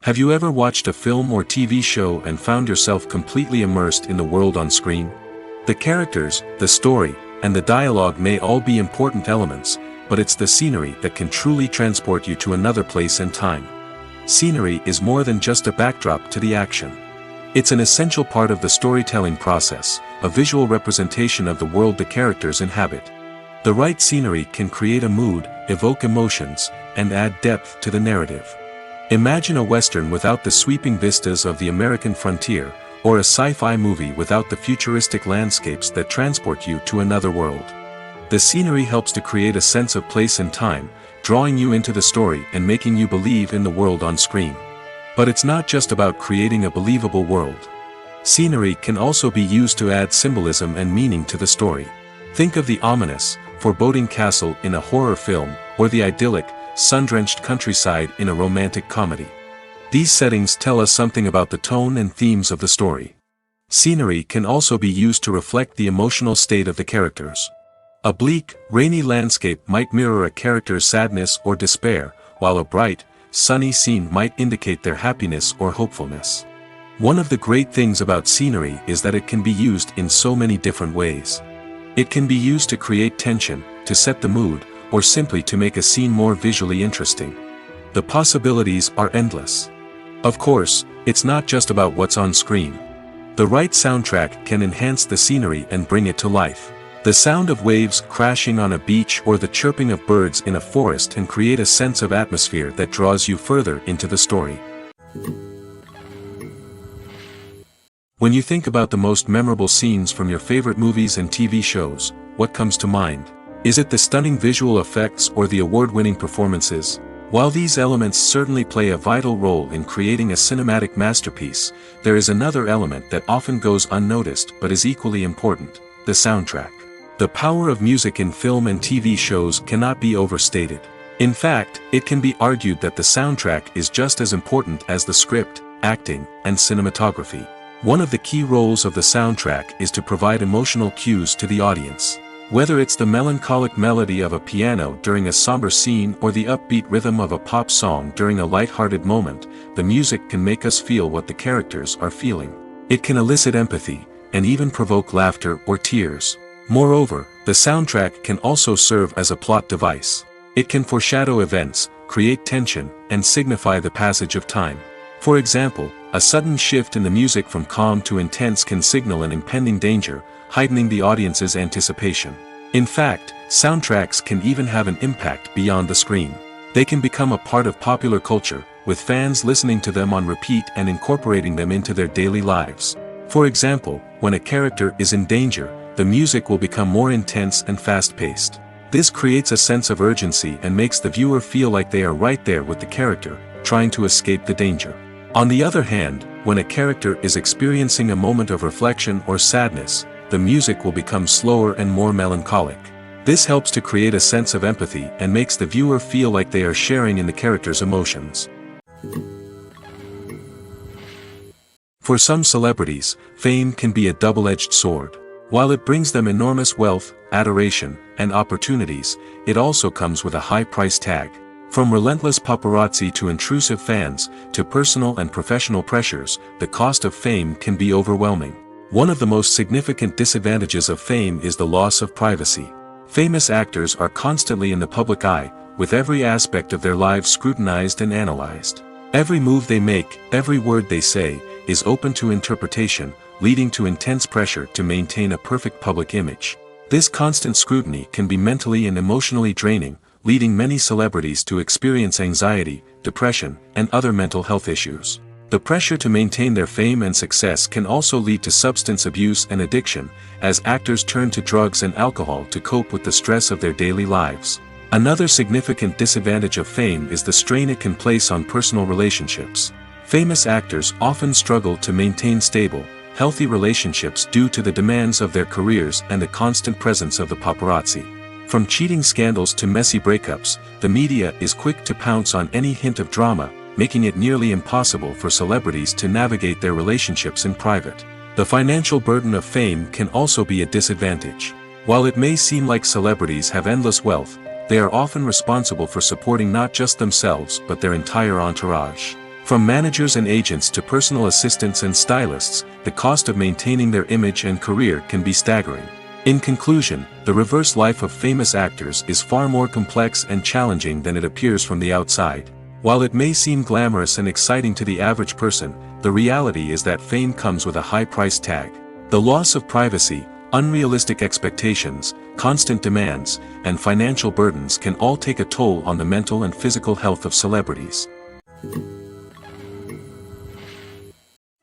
Have you ever watched a film or TV show and found yourself completely immersed in the world on screen? The characters, the story, and the dialogue may all be important elements, but it's the scenery that can truly transport you to another place and time. Scenery is more than just a backdrop to the action. It's an essential part of the storytelling process, a visual representation of the world the characters inhabit. The right scenery can create a mood, evoke emotions, and add depth to the narrative. Imagine a Western without the sweeping vistas of the American frontier, or a sci-fi movie without the futuristic landscapes that transport you to another world. The scenery helps to create a sense of place and time, drawing you into the story and making you believe in the world on screen. But it's not just about creating a believable world. Scenery can also be used to add symbolism and meaning to the story. Think of the ominous, foreboding castle in a horror film, or the idyllic, sun-drenched countryside in a romantic comedy. These settings tell us something about the tone and themes of the story. Scenery can also be used to reflect the emotional state of the characters. A bleak, rainy landscape might mirror a character's sadness or despair, while a bright, sunny scene might indicate their happiness or hopefulness. One of the great things about scenery is that it can be used in so many different ways. It can be used to create tension, to set the mood, or simply to make a scene more visually interesting. The possibilities are endless. Of course, it's not just about what's on screen. The right soundtrack can enhance the scenery and bring it to life. The sound of waves crashing on a beach or the chirping of birds in a forest can create a sense of atmosphere that draws you further into the story. When you think about the most memorable scenes from your favorite movies and TV shows, what comes to mind? Is it the stunning visual effects or the award-winning performances? While these elements certainly play a vital role in creating a cinematic masterpiece, there is another element that often goes unnoticed but is equally important: the soundtrack. The power of music in film and TV shows cannot be overstated. In fact, it can be argued that the soundtrack is just as important as the script, acting, and cinematography. One of the key roles of the soundtrack is to provide emotional cues to the audience. Whether it's the melancholic melody of a piano during a somber scene or the upbeat rhythm of a pop song during a light-hearted moment, the music can make us feel what the characters are feeling. It can elicit empathy, and even provoke laughter or tears. Moreover, the soundtrack can also serve as a plot device. It can foreshadow events, create tension, and signify the passage of time. For example, a sudden shift in the music from calm to intense can signal an impending danger, heightening the audience's anticipation. In fact, soundtracks can even have an impact beyond the screen. They can become a part of popular culture, with fans listening to them on repeat and incorporating them into their daily lives. For example, when a character is in danger, the music will become more intense and fast-paced. This creates a sense of urgency and makes the viewer feel like they are right there with the character, trying to escape the danger. On the other hand, when a character is experiencing a moment of reflection or sadness, the music will become slower and more melancholic. This helps to create a sense of empathy and makes the viewer feel like they are sharing in the character's emotions. For some celebrities, fame can be a double-edged sword. While it brings them enormous wealth, adoration, and opportunities, it also comes with a high price tag. From relentless paparazzi to intrusive fans, to personal and professional pressures, the cost of fame can be overwhelming. One of the most significant disadvantages of fame is the loss of privacy. Famous actors are constantly in the public eye, with every aspect of their lives scrutinized and analyzed. Every move they make, every word they say, is open to interpretation, leading to intense pressure to maintain a perfect public image. This constant scrutiny can be mentally and emotionally draining, leading many celebrities to experience anxiety, depression, and other mental health issues. The pressure to maintain their fame and success can also lead to substance abuse and addiction, as actors turn to drugs and alcohol to cope with the stress of their daily lives. Another significant disadvantage of fame is the strain it can place on personal relationships. Famous actors often struggle to maintain stable, healthy relationships due to the demands of their careers and the constant presence of the paparazzi. From cheating scandals to messy breakups, the media is quick to pounce on any hint of drama, making it nearly impossible for celebrities to navigate their relationships in private. The financial burden of fame can also be a disadvantage. While it may seem like celebrities have endless wealth, they are often responsible for supporting not just themselves but their entire entourage. From managers and agents to personal assistants and stylists, the cost of maintaining their image and career can be staggering. In conclusion, the reverse life of famous actors is far more complex and challenging than it appears from the outside. While it may seem glamorous and exciting to the average person, the reality is that fame comes with a high price tag. The loss of privacy, unrealistic expectations, constant demands, and financial burdens can all take a toll on the mental and physical health of celebrities.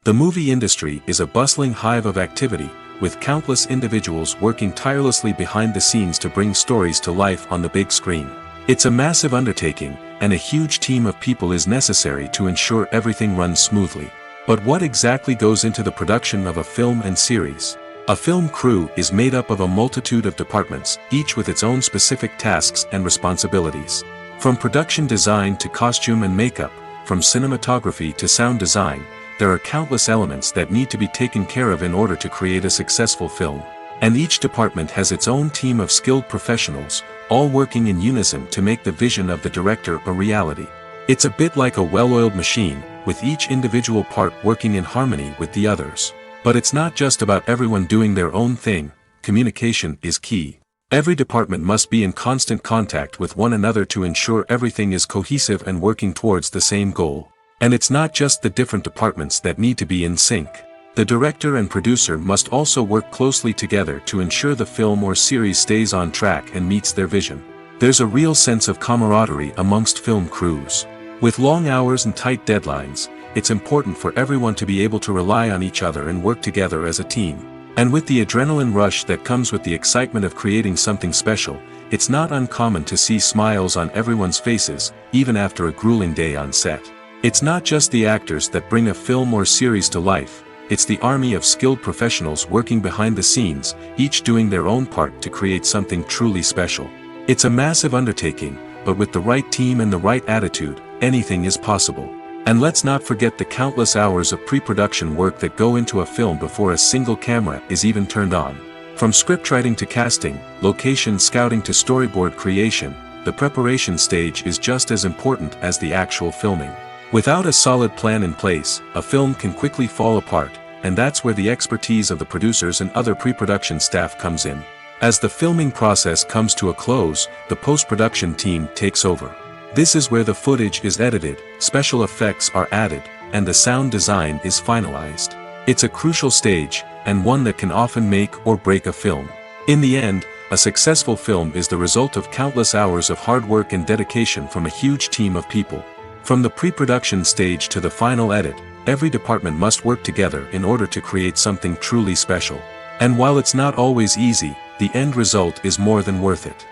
The movie industry is a bustling hive of activity, with countless individuals working tirelessly behind the scenes to bring stories to life on the big screen. It's a massive undertaking, and a huge team of people is necessary to ensure everything runs smoothly. But what exactly goes into the production of a film and series? A film crew is made up of a multitude of departments, each with its own specific tasks and responsibilities. From production design to costume and makeup, from cinematography to sound design, there are countless elements that need to be taken care of in order to create a successful film. And each department has its own team of skilled professionals, all working in unison to make the vision of the director a reality. It's a bit like a well-oiled machine, with each individual part working in harmony with the others. But it's not just about everyone doing their own thing. Communication is key. Every department must be in constant contact with one another to ensure everything is cohesive and working towards the same goal. And it's not just the different departments that need to be in sync. The director and producer must also work closely together to ensure the film or series stays on track and meets their vision. There's a real sense of camaraderie amongst film crews. With long hours and tight deadlines, it's important for everyone to be able to rely on each other and work together as a team. And with the adrenaline rush that comes with the excitement of creating something special, it's not uncommon to see smiles on everyone's faces, even after a grueling day on set. It's not just the actors that bring a film or series to life, it's the army of skilled professionals working behind the scenes, each doing their own part to create something truly special. It's a massive undertaking, but with the right team and the right attitude, anything is possible. And let's not forget the countless hours of pre-production work that go into a film before a single camera is even turned on. From scriptwriting to casting, location scouting to storyboard creation, the preparation stage is just as important as the actual filming. Without a solid plan in place, a film can quickly fall apart, and that's where the expertise of the producers and other pre-production staff comes in. As the filming process comes to a close, the post-production team takes over. This is where the footage is edited, special effects are added, and the sound design is finalized. It's a crucial stage, and one that can often make or break a film. In the end, a successful film is the result of countless hours of hard work and dedication from a huge team of people. From the pre-production stage to the final edit, every department must work together in order to create something truly special. And while it's not always easy, the end result is more than worth it.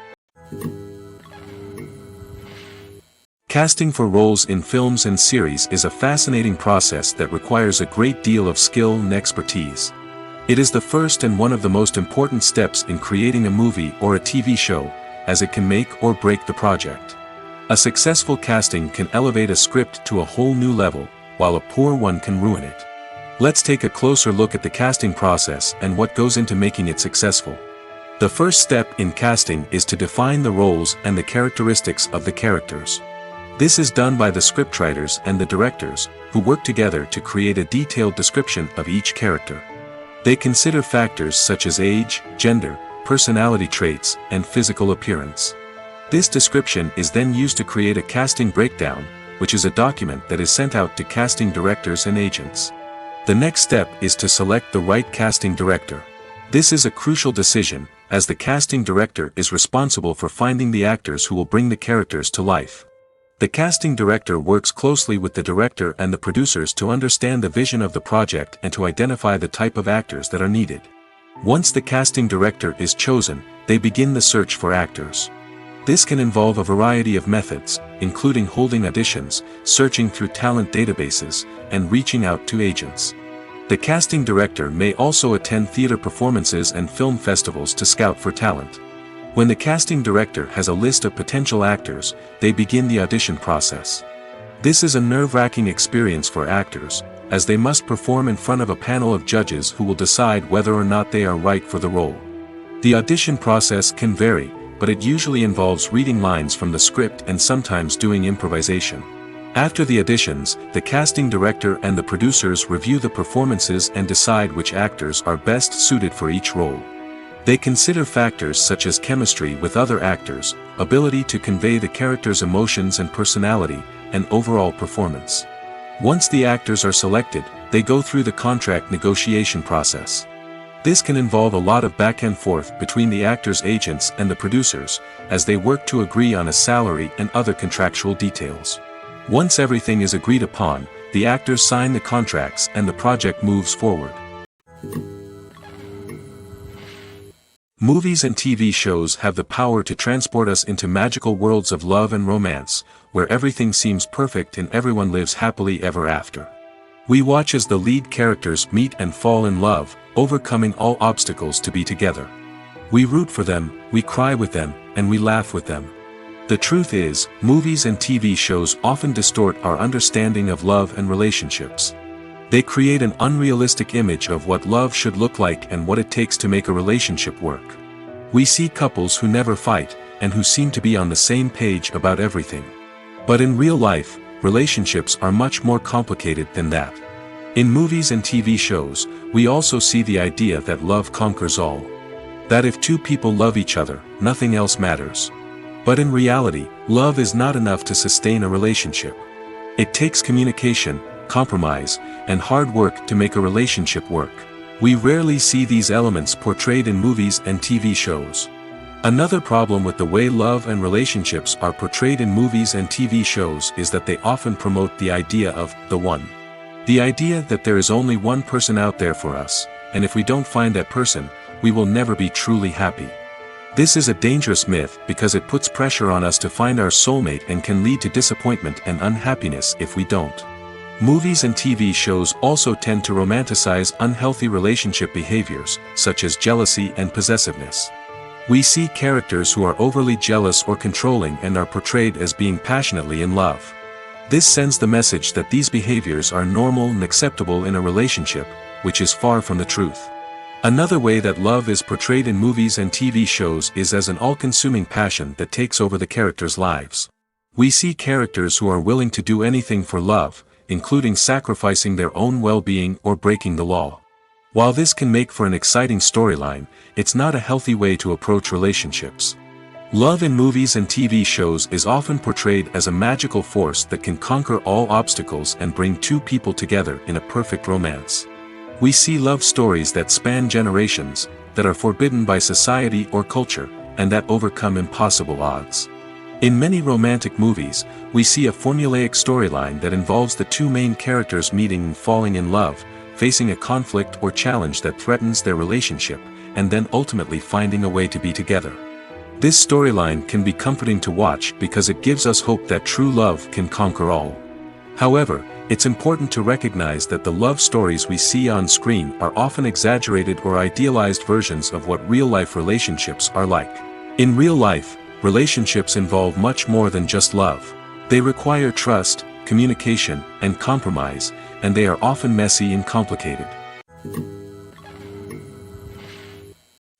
Casting for roles in films and series is a fascinating process that requires a great deal of skill and expertise. It is the first and one of the most important steps in creating a movie or a TV show, as it can make or break the project. A successful casting can elevate a script to a whole new level, while a poor one can ruin it. Let's take a closer look at the casting process and what goes into making it successful. The first step in casting is to define the roles and the characteristics of the characters. This is done by the scriptwriters and the directors, who work together to create a detailed description of each character. They consider factors such as age, gender, personality traits, and physical appearance. This description is then used to create a casting breakdown, which is a document that is sent out to casting directors and agents. The next step is to select the right casting director. This is a crucial decision, as the casting director is responsible for finding the actors who will bring the characters to life. The casting director works closely with the director and the producers to understand the vision of the project and to identify the type of actors that are needed. Once the casting director is chosen, they begin the search for actors. This can involve a variety of methods, including holding auditions, searching through talent databases, and reaching out to agents. The casting director may also attend theater performances and film festivals to scout for talent. When the casting director has a list of potential actors, they begin the audition process. This is a nerve-wracking experience for actors, as they must perform in front of a panel of judges who will decide whether or not they are right for the role. The audition process can vary, but it usually involves reading lines from the script and sometimes doing improvisation. After the auditions, the casting director and the producers review the performances and decide which actors are best suited for each role. They consider factors such as chemistry with other actors, ability to convey the character's emotions and personality, and overall performance. Once the actors are selected, they go through the contract negotiation process. This can involve a lot of back and forth between the actors' agents and the producers, as they work to agree on a salary and other contractual details. Once everything is agreed upon, the actors sign the contracts and the project moves forward. Movies and TV shows have the power to transport us into magical worlds of love and romance, where everything seems perfect and everyone lives happily ever after. We watch as the lead characters meet and fall in love, overcoming all obstacles to be together. We root for them, we cry with them, and we laugh with them. The truth is, movies and TV shows often distort our understanding of love and relationships. They create an unrealistic image of what love should look like and what it takes to make a relationship work. We see couples who never fight, and who seem to be on the same page about everything. But in real life, relationships are much more complicated than that. In movies and TV shows, we also see the idea that love conquers all. That if two people love each other, nothing else matters. But in reality, love is not enough to sustain a relationship. It takes communication, compromise, and hard work to make a relationship work. We rarely see these elements portrayed in movies and TV shows. Another problem with the way love and relationships are portrayed in movies and TV shows is that they often promote the idea of the one. The idea that there is only one person out there for us, and if we don't find that person, we will never be truly happy. This is a dangerous myth because it puts pressure on us to find our soulmate and can lead to disappointment and unhappiness if we don't. Movies and TV shows also tend to romanticize unhealthy relationship behaviors, such as jealousy and possessiveness. We see characters who are overly jealous or controlling and are portrayed as being passionately in love. This sends the message that these behaviors are normal and acceptable in a relationship, which is far from the truth. Another way that love is portrayed in movies and TV shows is as an all-consuming passion that takes over the characters' lives. We see characters who are willing to do anything for love, including sacrificing their own well-being or breaking the law. While this can make for an exciting storyline, it's not a healthy way to approach relationships. Love in movies and TV shows is often portrayed as a magical force that can conquer all obstacles and bring two people together in a perfect romance. We see love stories that span generations, that are forbidden by society or culture, and that overcome impossible odds. In many romantic movies, we see a formulaic storyline that involves the two main characters meeting and falling in love, facing a conflict or challenge that threatens their relationship, and then ultimately finding a way to be together. This storyline can be comforting to watch because it gives us hope that true love can conquer all. However, it's important to recognize that the love stories we see on screen are often exaggerated or idealized versions of what real-life relationships are like. In real life, relationships involve much more than just love. They require trust, communication, and compromise, and they are often messy and complicated.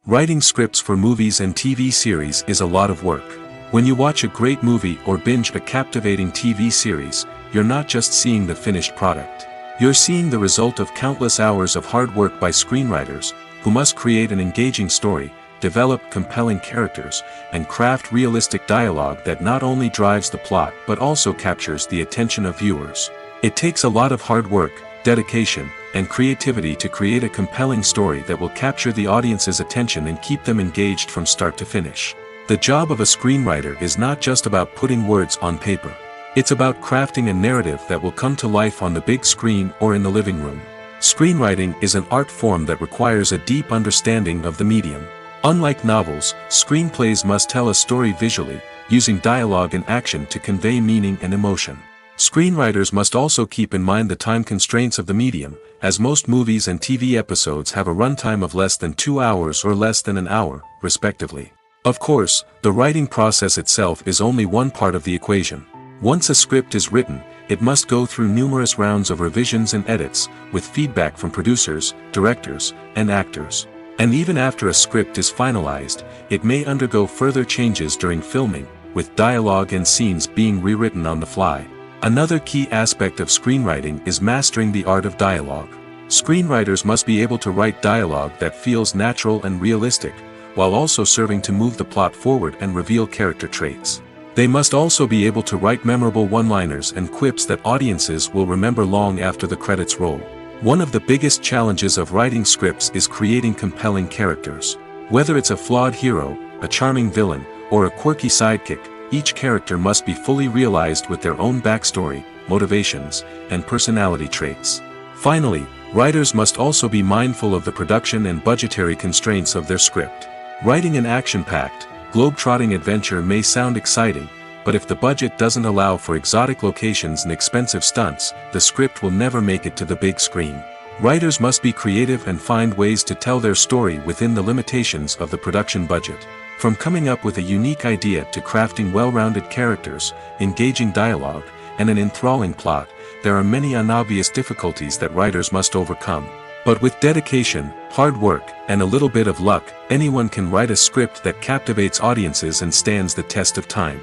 Writing scripts for movies and TV series is a lot of work. When you watch a great movie or binge a captivating TV series, you're not just seeing the finished product. You're seeing the result of countless hours of hard work by screenwriters, who must create an engaging story, develop compelling characters, and craft realistic dialogue that not only drives the plot but also captures the attention of viewers. It takes a lot of hard work, dedication, and creativity to create a compelling story that will capture the audience's attention and keep them engaged from start to finish. The job of a screenwriter is not just about putting words on paper. It's about crafting a narrative that will come to life on the big screen or in the living room. Screenwriting is an art form that requires a deep understanding of the medium. Unlike novels, screenplays must tell a story visually, using dialogue and action to convey meaning and emotion. Screenwriters must also keep in mind the time constraints of the medium, as most movies and TV episodes have a runtime of less than 2 hours or less than an hour, respectively. Of course, the writing process itself is only one part of the equation. Once a script is written, it must go through numerous rounds of revisions and edits, with feedback from producers, directors, and actors. And even after a script is finalized, it may undergo further changes during filming, with dialogue and scenes being rewritten on the fly. Another key aspect of screenwriting is mastering the art of dialogue. Screenwriters must be able to write dialogue that feels natural and realistic, while also serving to move the plot forward and reveal character traits. They must also be able to write memorable one-liners and quips that audiences will remember long after the credits roll. One of the biggest challenges of writing scripts is creating compelling characters. Whether it's a flawed hero, a charming villain, or a quirky sidekick, each character must be fully realized with their own backstory, motivations, and personality traits. Finally, writers must also be mindful of the production and budgetary constraints of their script. Writing an action-packed, globe-trotting adventure may sound exciting, but if the budget doesn't allow for exotic locations and expensive stunts, the script will never make it to the big screen. Writers must be creative and find ways to tell their story within the limitations of the production budget. From coming up with a unique idea to crafting well-rounded characters, engaging dialogue, and an enthralling plot, there are many unobvious difficulties that writers must overcome. But with dedication, hard work, and a little bit of luck, anyone can write a script that captivates audiences and stands the test of time.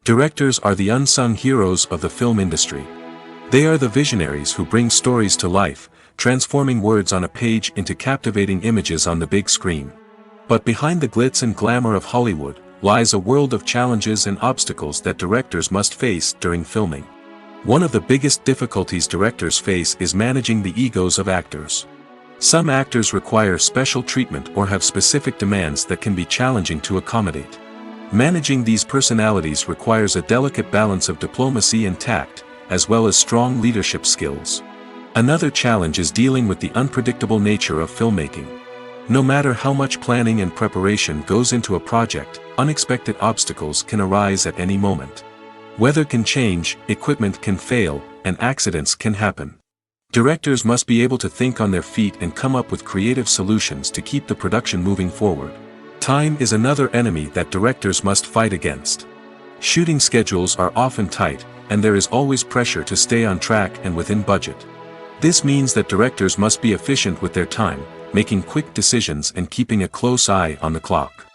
Directors are the unsung heroes of the film industry. They are the visionaries who bring stories to life, transforming words on a page into captivating images on the big screen. But behind the glitz and glamour of Hollywood, lies a world of challenges and obstacles that directors must face during filming. One of the biggest difficulties directors face is managing the egos of actors. Some actors require special treatment or have specific demands that can be challenging to accommodate. Managing these personalities requires a delicate balance of diplomacy and tact, as well as strong leadership skills. Another challenge is dealing with the unpredictable nature of filmmaking. No matter how much planning and preparation goes into a project, unexpected obstacles can arise at any moment. Weather can change, equipment can fail, and accidents can happen. Directors must be able to think on their feet and come up with creative solutions to keep the production moving forward. Time is another enemy that directors must fight against. Shooting schedules are often tight, and there is always pressure to stay on track and within budget. This means that directors must be efficient with their time, making quick decisions and keeping a close eye on the clock.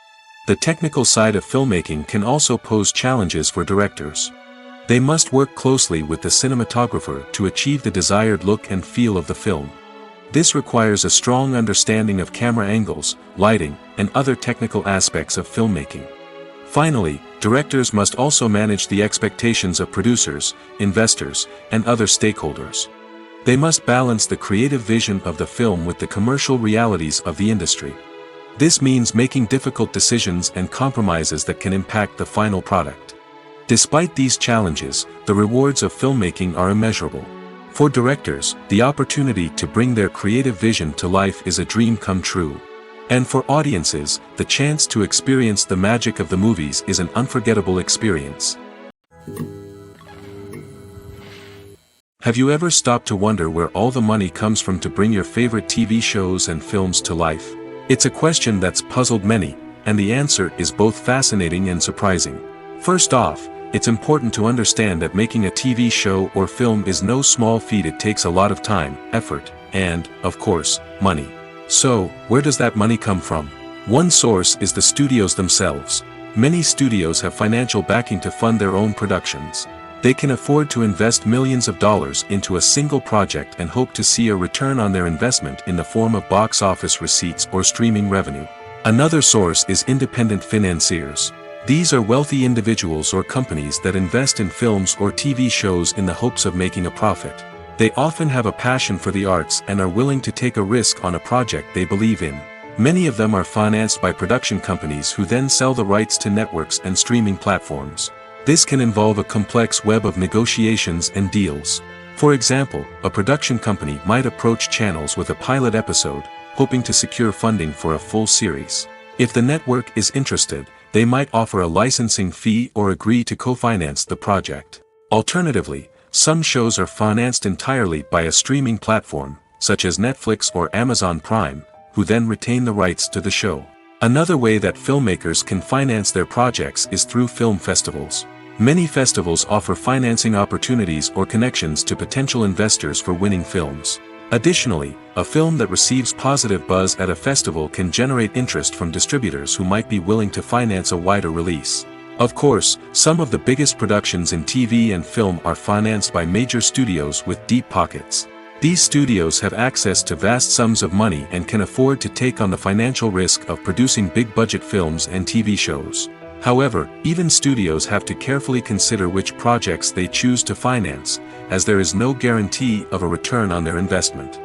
The technical side of filmmaking can also pose challenges for directors. They must work closely with the cinematographer to achieve the desired look and feel of the film. This requires a strong understanding of camera angles, lighting, and other technical aspects of filmmaking. Finally, directors must also manage the expectations of producers, investors, and other stakeholders. They must balance the creative vision of the film with the commercial realities of the industry. This means making difficult decisions and compromises that can impact the final product. Despite these challenges, the rewards of filmmaking are immeasurable. For directors, the opportunity to bring their creative vision to life is a dream come true. And for audiences, the chance to experience the magic of the movies is an unforgettable experience. Have you ever stopped to wonder where all the money comes from to bring your favorite TV shows and films to life? It's a question that's puzzled many, and the answer is both fascinating and surprising. First off, it's important to understand that making a TV show or film is no small feat. It takes a lot of time, effort, and, of course, money. So, where does that money come from? One source is the studios themselves. Many studios have financial backing to fund their own productions. They can afford to invest millions of dollars into a single project and hope to see a return on their investment in the form of box office receipts or streaming revenue. Another source is independent financiers. These are wealthy individuals or companies that invest in films or TV shows in the hopes of making a profit. They often have a passion for the arts and are willing to take a risk on a project they believe in. Many of them are financed by production companies who then sell the rights to networks and streaming platforms. This can involve a complex web of negotiations and deals. For example, a production company might approach channels with a pilot episode, hoping to secure funding for a full series. If the network is interested, they might offer a licensing fee or agree to co-finance the project. Alternatively, some shows are financed entirely by a streaming platform, such as Netflix or Amazon Prime, who then retain the rights to the show. Another way that filmmakers can finance their projects is through film festivals. Many festivals offer financing opportunities or connections to potential investors for winning films. Additionally, a film that receives positive buzz at a festival can generate interest from distributors who might be willing to finance a wider release. Of course, some of the biggest productions in TV and film are financed by major studios with deep pockets. These studios have access to vast sums of money and can afford to take on the financial risk of producing big-budget films and TV shows. However, even studios have to carefully consider which projects they choose to finance, as there is no guarantee of a return on their investment.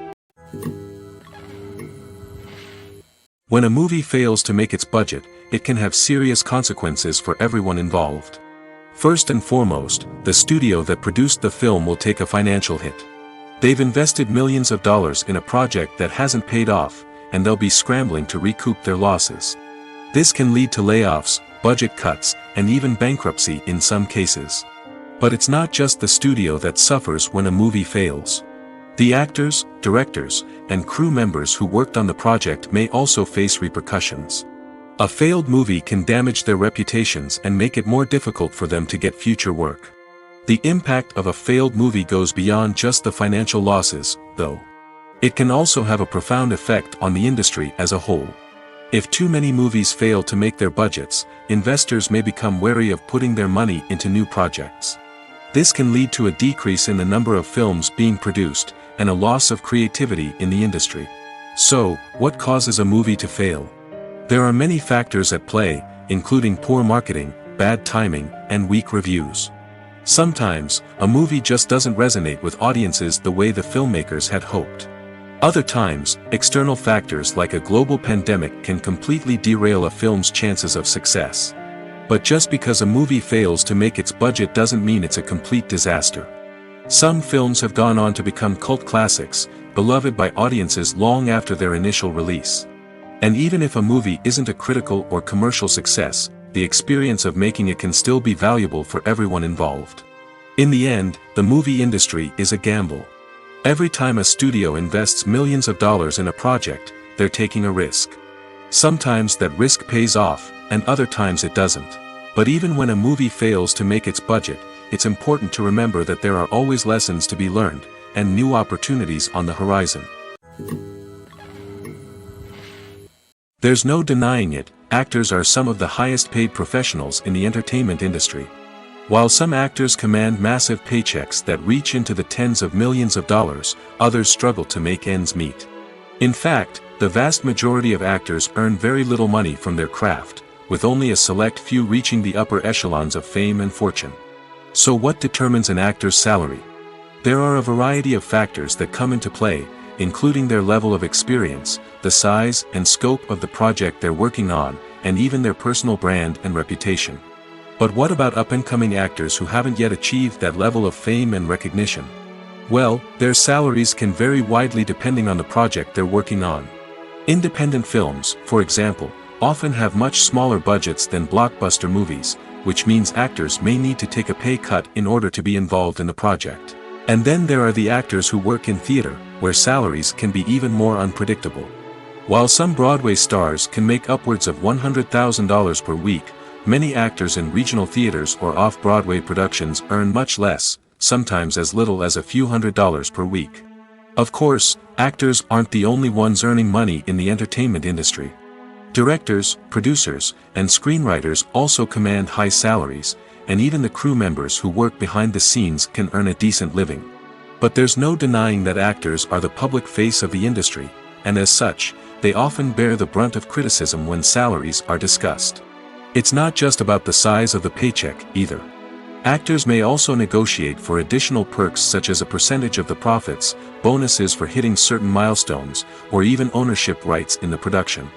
When a movie fails to make its budget, it can have serious consequences for everyone involved. First and foremost, the studio that produced the film will take a financial hit. They've invested millions of dollars in a project that hasn't paid off, and they'll be scrambling to recoup their losses. This can lead to layoffs, budget cuts, and even bankruptcy in some cases. But it's not just the studio that suffers when a movie fails. The actors, directors, and crew members who worked on the project may also face repercussions. A failed movie can damage their reputations and make it more difficult for them to get future work. The impact of a failed movie goes beyond just the financial losses, though. It can also have a profound effect on the industry as a whole. If too many movies fail to make their budgets, investors may become wary of putting their money into new projects. This can lead to a decrease in the number of films being produced, and a loss of creativity in the industry. So, what causes a movie to fail? There are many factors at play, including poor marketing, bad timing, and weak reviews. Sometimes, a movie just doesn't resonate with audiences the way the filmmakers had hoped. Other times, external factors like a global pandemic can completely derail a film's chances of success. But just because a movie fails to make its budget doesn't mean it's a complete disaster. Some films have gone on to become cult classics, beloved by audiences long after their initial release. And even if a movie isn't a critical or commercial success, the experience of making it can still be valuable for everyone involved. In the end, the movie industry is a gamble. Every time a studio invests millions of dollars in a project, they're taking a risk. Sometimes that risk pays off, and other times it doesn't. But even when a movie fails to make its budget, it's important to remember that there are always lessons to be learned, and new opportunities on the horizon. There's no denying it, actors are some of the highest paid professionals in the entertainment industry. While some actors command massive paychecks that reach into the tens of millions of dollars, others struggle to make ends meet. In fact, the vast majority of actors earn very little money from their craft, with only a select few reaching the upper echelons of fame and fortune. So what determines an actor's salary? There are a variety of factors that come into play, including their level of experience, the size and scope of the project they're working on, and even their personal brand and reputation. But what about up-and-coming actors who haven't yet achieved that level of fame and recognition? Well, their salaries can vary widely depending on the project they're working on. Independent films, for example, often have much smaller budgets than blockbuster movies, which means actors may need to take a pay cut in order to be involved in the project. And then there are the actors who work in theater, where salaries can be even more unpredictable. While some Broadway stars can make upwards of $100,000 per week, many actors in regional theaters or off-Broadway productions earn much less, sometimes as little as a few $100s per week. Of course, actors aren't the only ones earning money in the entertainment industry. Directors, producers, and screenwriters also command high salaries, and even the crew members who work behind the scenes can earn a decent living. But there's no denying that actors are the public face of the industry, and as such, they often bear the brunt of criticism when salaries are discussed. It's not just about the size of the paycheck, either. Actors may also negotiate for additional perks such as a percentage of the profits, bonuses for hitting certain milestones, or even ownership rights in the production.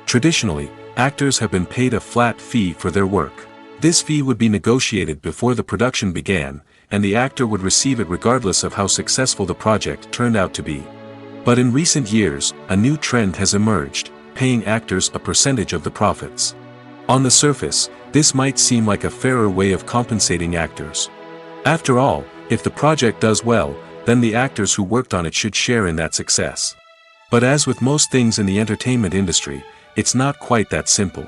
Traditionally, actors have been paid a flat fee for their work. This fee would be negotiated before the production began, and the actor would receive it regardless of how successful the project turned out to be. But in recent years, a new trend has emerged, paying actors a percentage of the profits. On the surface, this might seem like a fairer way of compensating actors. After all, if the project does well, then the actors who worked on it should share in that success. But as with most things in the entertainment industry, it's not quite that simple.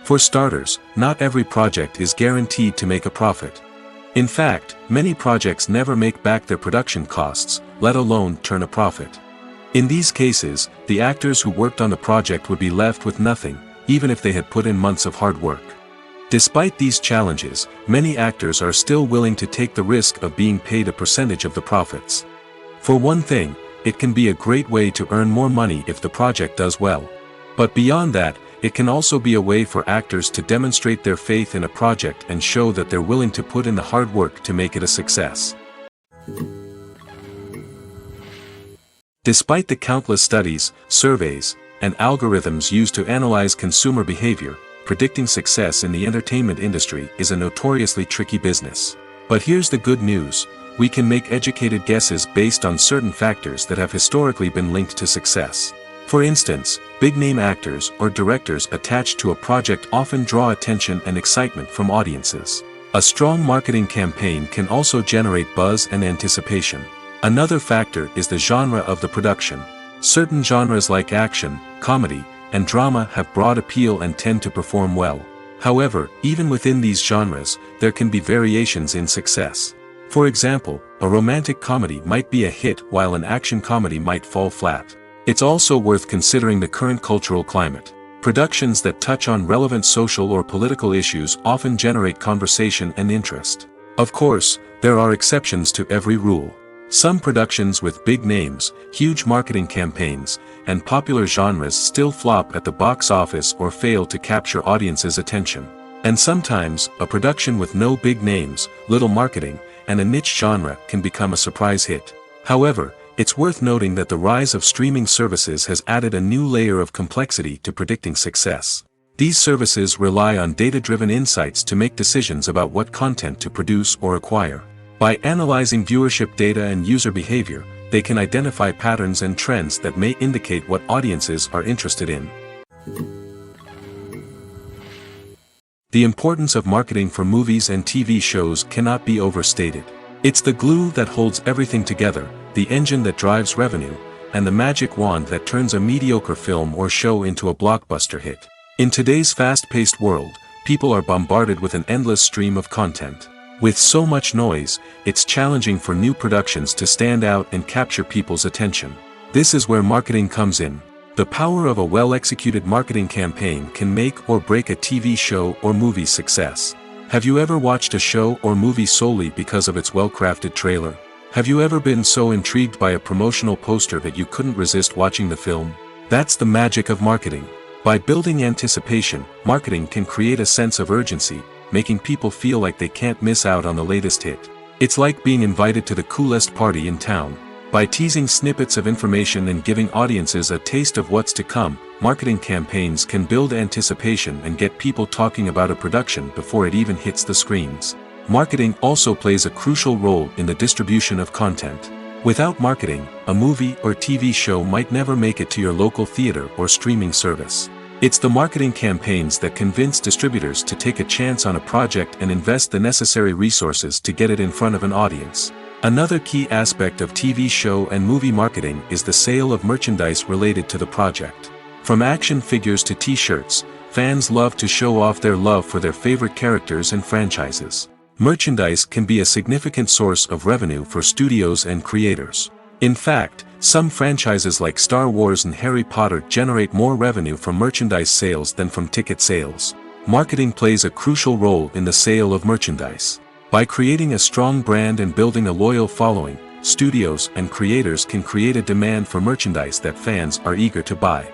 For starters, not every project is guaranteed to make a profit. In fact, many projects never make back their production costs, let alone turn a profit. In these cases, the actors who worked on the project would be left with nothing, even if they had put in months of hard work. Despite these challenges, many actors are still willing to take the risk of being paid a percentage of the profits. For one thing, it can be a great way to earn more money if the project does well. But beyond that, it can also be a way for actors to demonstrate their faith in a project and show that they're willing to put in the hard work to make it a success. Despite the countless studies, surveys, and algorithms used to analyze consumer behavior, predicting success in the entertainment industry is a notoriously tricky business. But here's the good news: we can make educated guesses based on certain factors that have historically been linked to success. For instance, big-name actors or directors attached to a project often draw attention and excitement from audiences. A strong marketing campaign can also generate buzz and anticipation. Another factor is the genre of the production. Certain genres like action, comedy, and drama have broad appeal and tend to perform well. However, even within these genres, there can be variations in success. For example, a romantic comedy might be a hit while an action comedy might fall flat. It's also worth considering the current cultural climate. Productions that touch on relevant social or political issues often generate conversation and interest. Of course, there are exceptions to every rule. Some productions with big names, huge marketing campaigns, and popular genres still flop at the box office or fail to capture audiences' attention. And sometimes, a production with no big names, little marketing, and a niche genre can become a surprise hit. However, it's worth noting that the rise of streaming services has added a new layer of complexity to predicting success. These services rely on data-driven insights to make decisions about what content to produce or acquire. By analyzing viewership data and user behavior, they can identify patterns and trends that may indicate what audiences are interested in. The importance of marketing for movies and TV shows cannot be overstated. It's the glue that holds everything together, the engine that drives revenue, and the magic wand that turns a mediocre film or show into a blockbuster hit. In today's fast-paced world, people are bombarded with an endless stream of content. With so much noise, it's challenging for new productions to stand out and capture people's attention. This is where marketing comes in. The power of a well-executed marketing campaign can make or break a TV show or movie's success. Have you ever watched a show or movie solely because of its well-crafted trailer? Have you ever been so intrigued by a promotional poster that you couldn't resist watching the film? That's the magic of marketing. By building anticipation, marketing can create a sense of urgency, making people feel like they can't miss out on the latest hit. It's like being invited to the coolest party in town. By teasing snippets of information and giving audiences a taste of what's to come, marketing campaigns can build anticipation and get people talking about a production before it even hits the screens. Marketing also plays a crucial role in the distribution of content. Without marketing, a movie or TV show might never make it to your local theater or streaming service. It's the marketing campaigns that convince distributors to take a chance on a project and invest the necessary resources to get it in front of an audience. Another key aspect of TV show and movie marketing is the sale of merchandise related to the project. From action figures to t-shirts, fans love to show off their love for their favorite characters and franchises. Merchandise can be a significant source of revenue for studios and creators. In fact, some franchises like Star Wars and Harry Potter generate more revenue from merchandise sales than from ticket sales. Marketing plays a crucial role in the sale of merchandise. By creating a strong brand and building a loyal following, studios and creators can create a demand for merchandise that fans are eager to buy.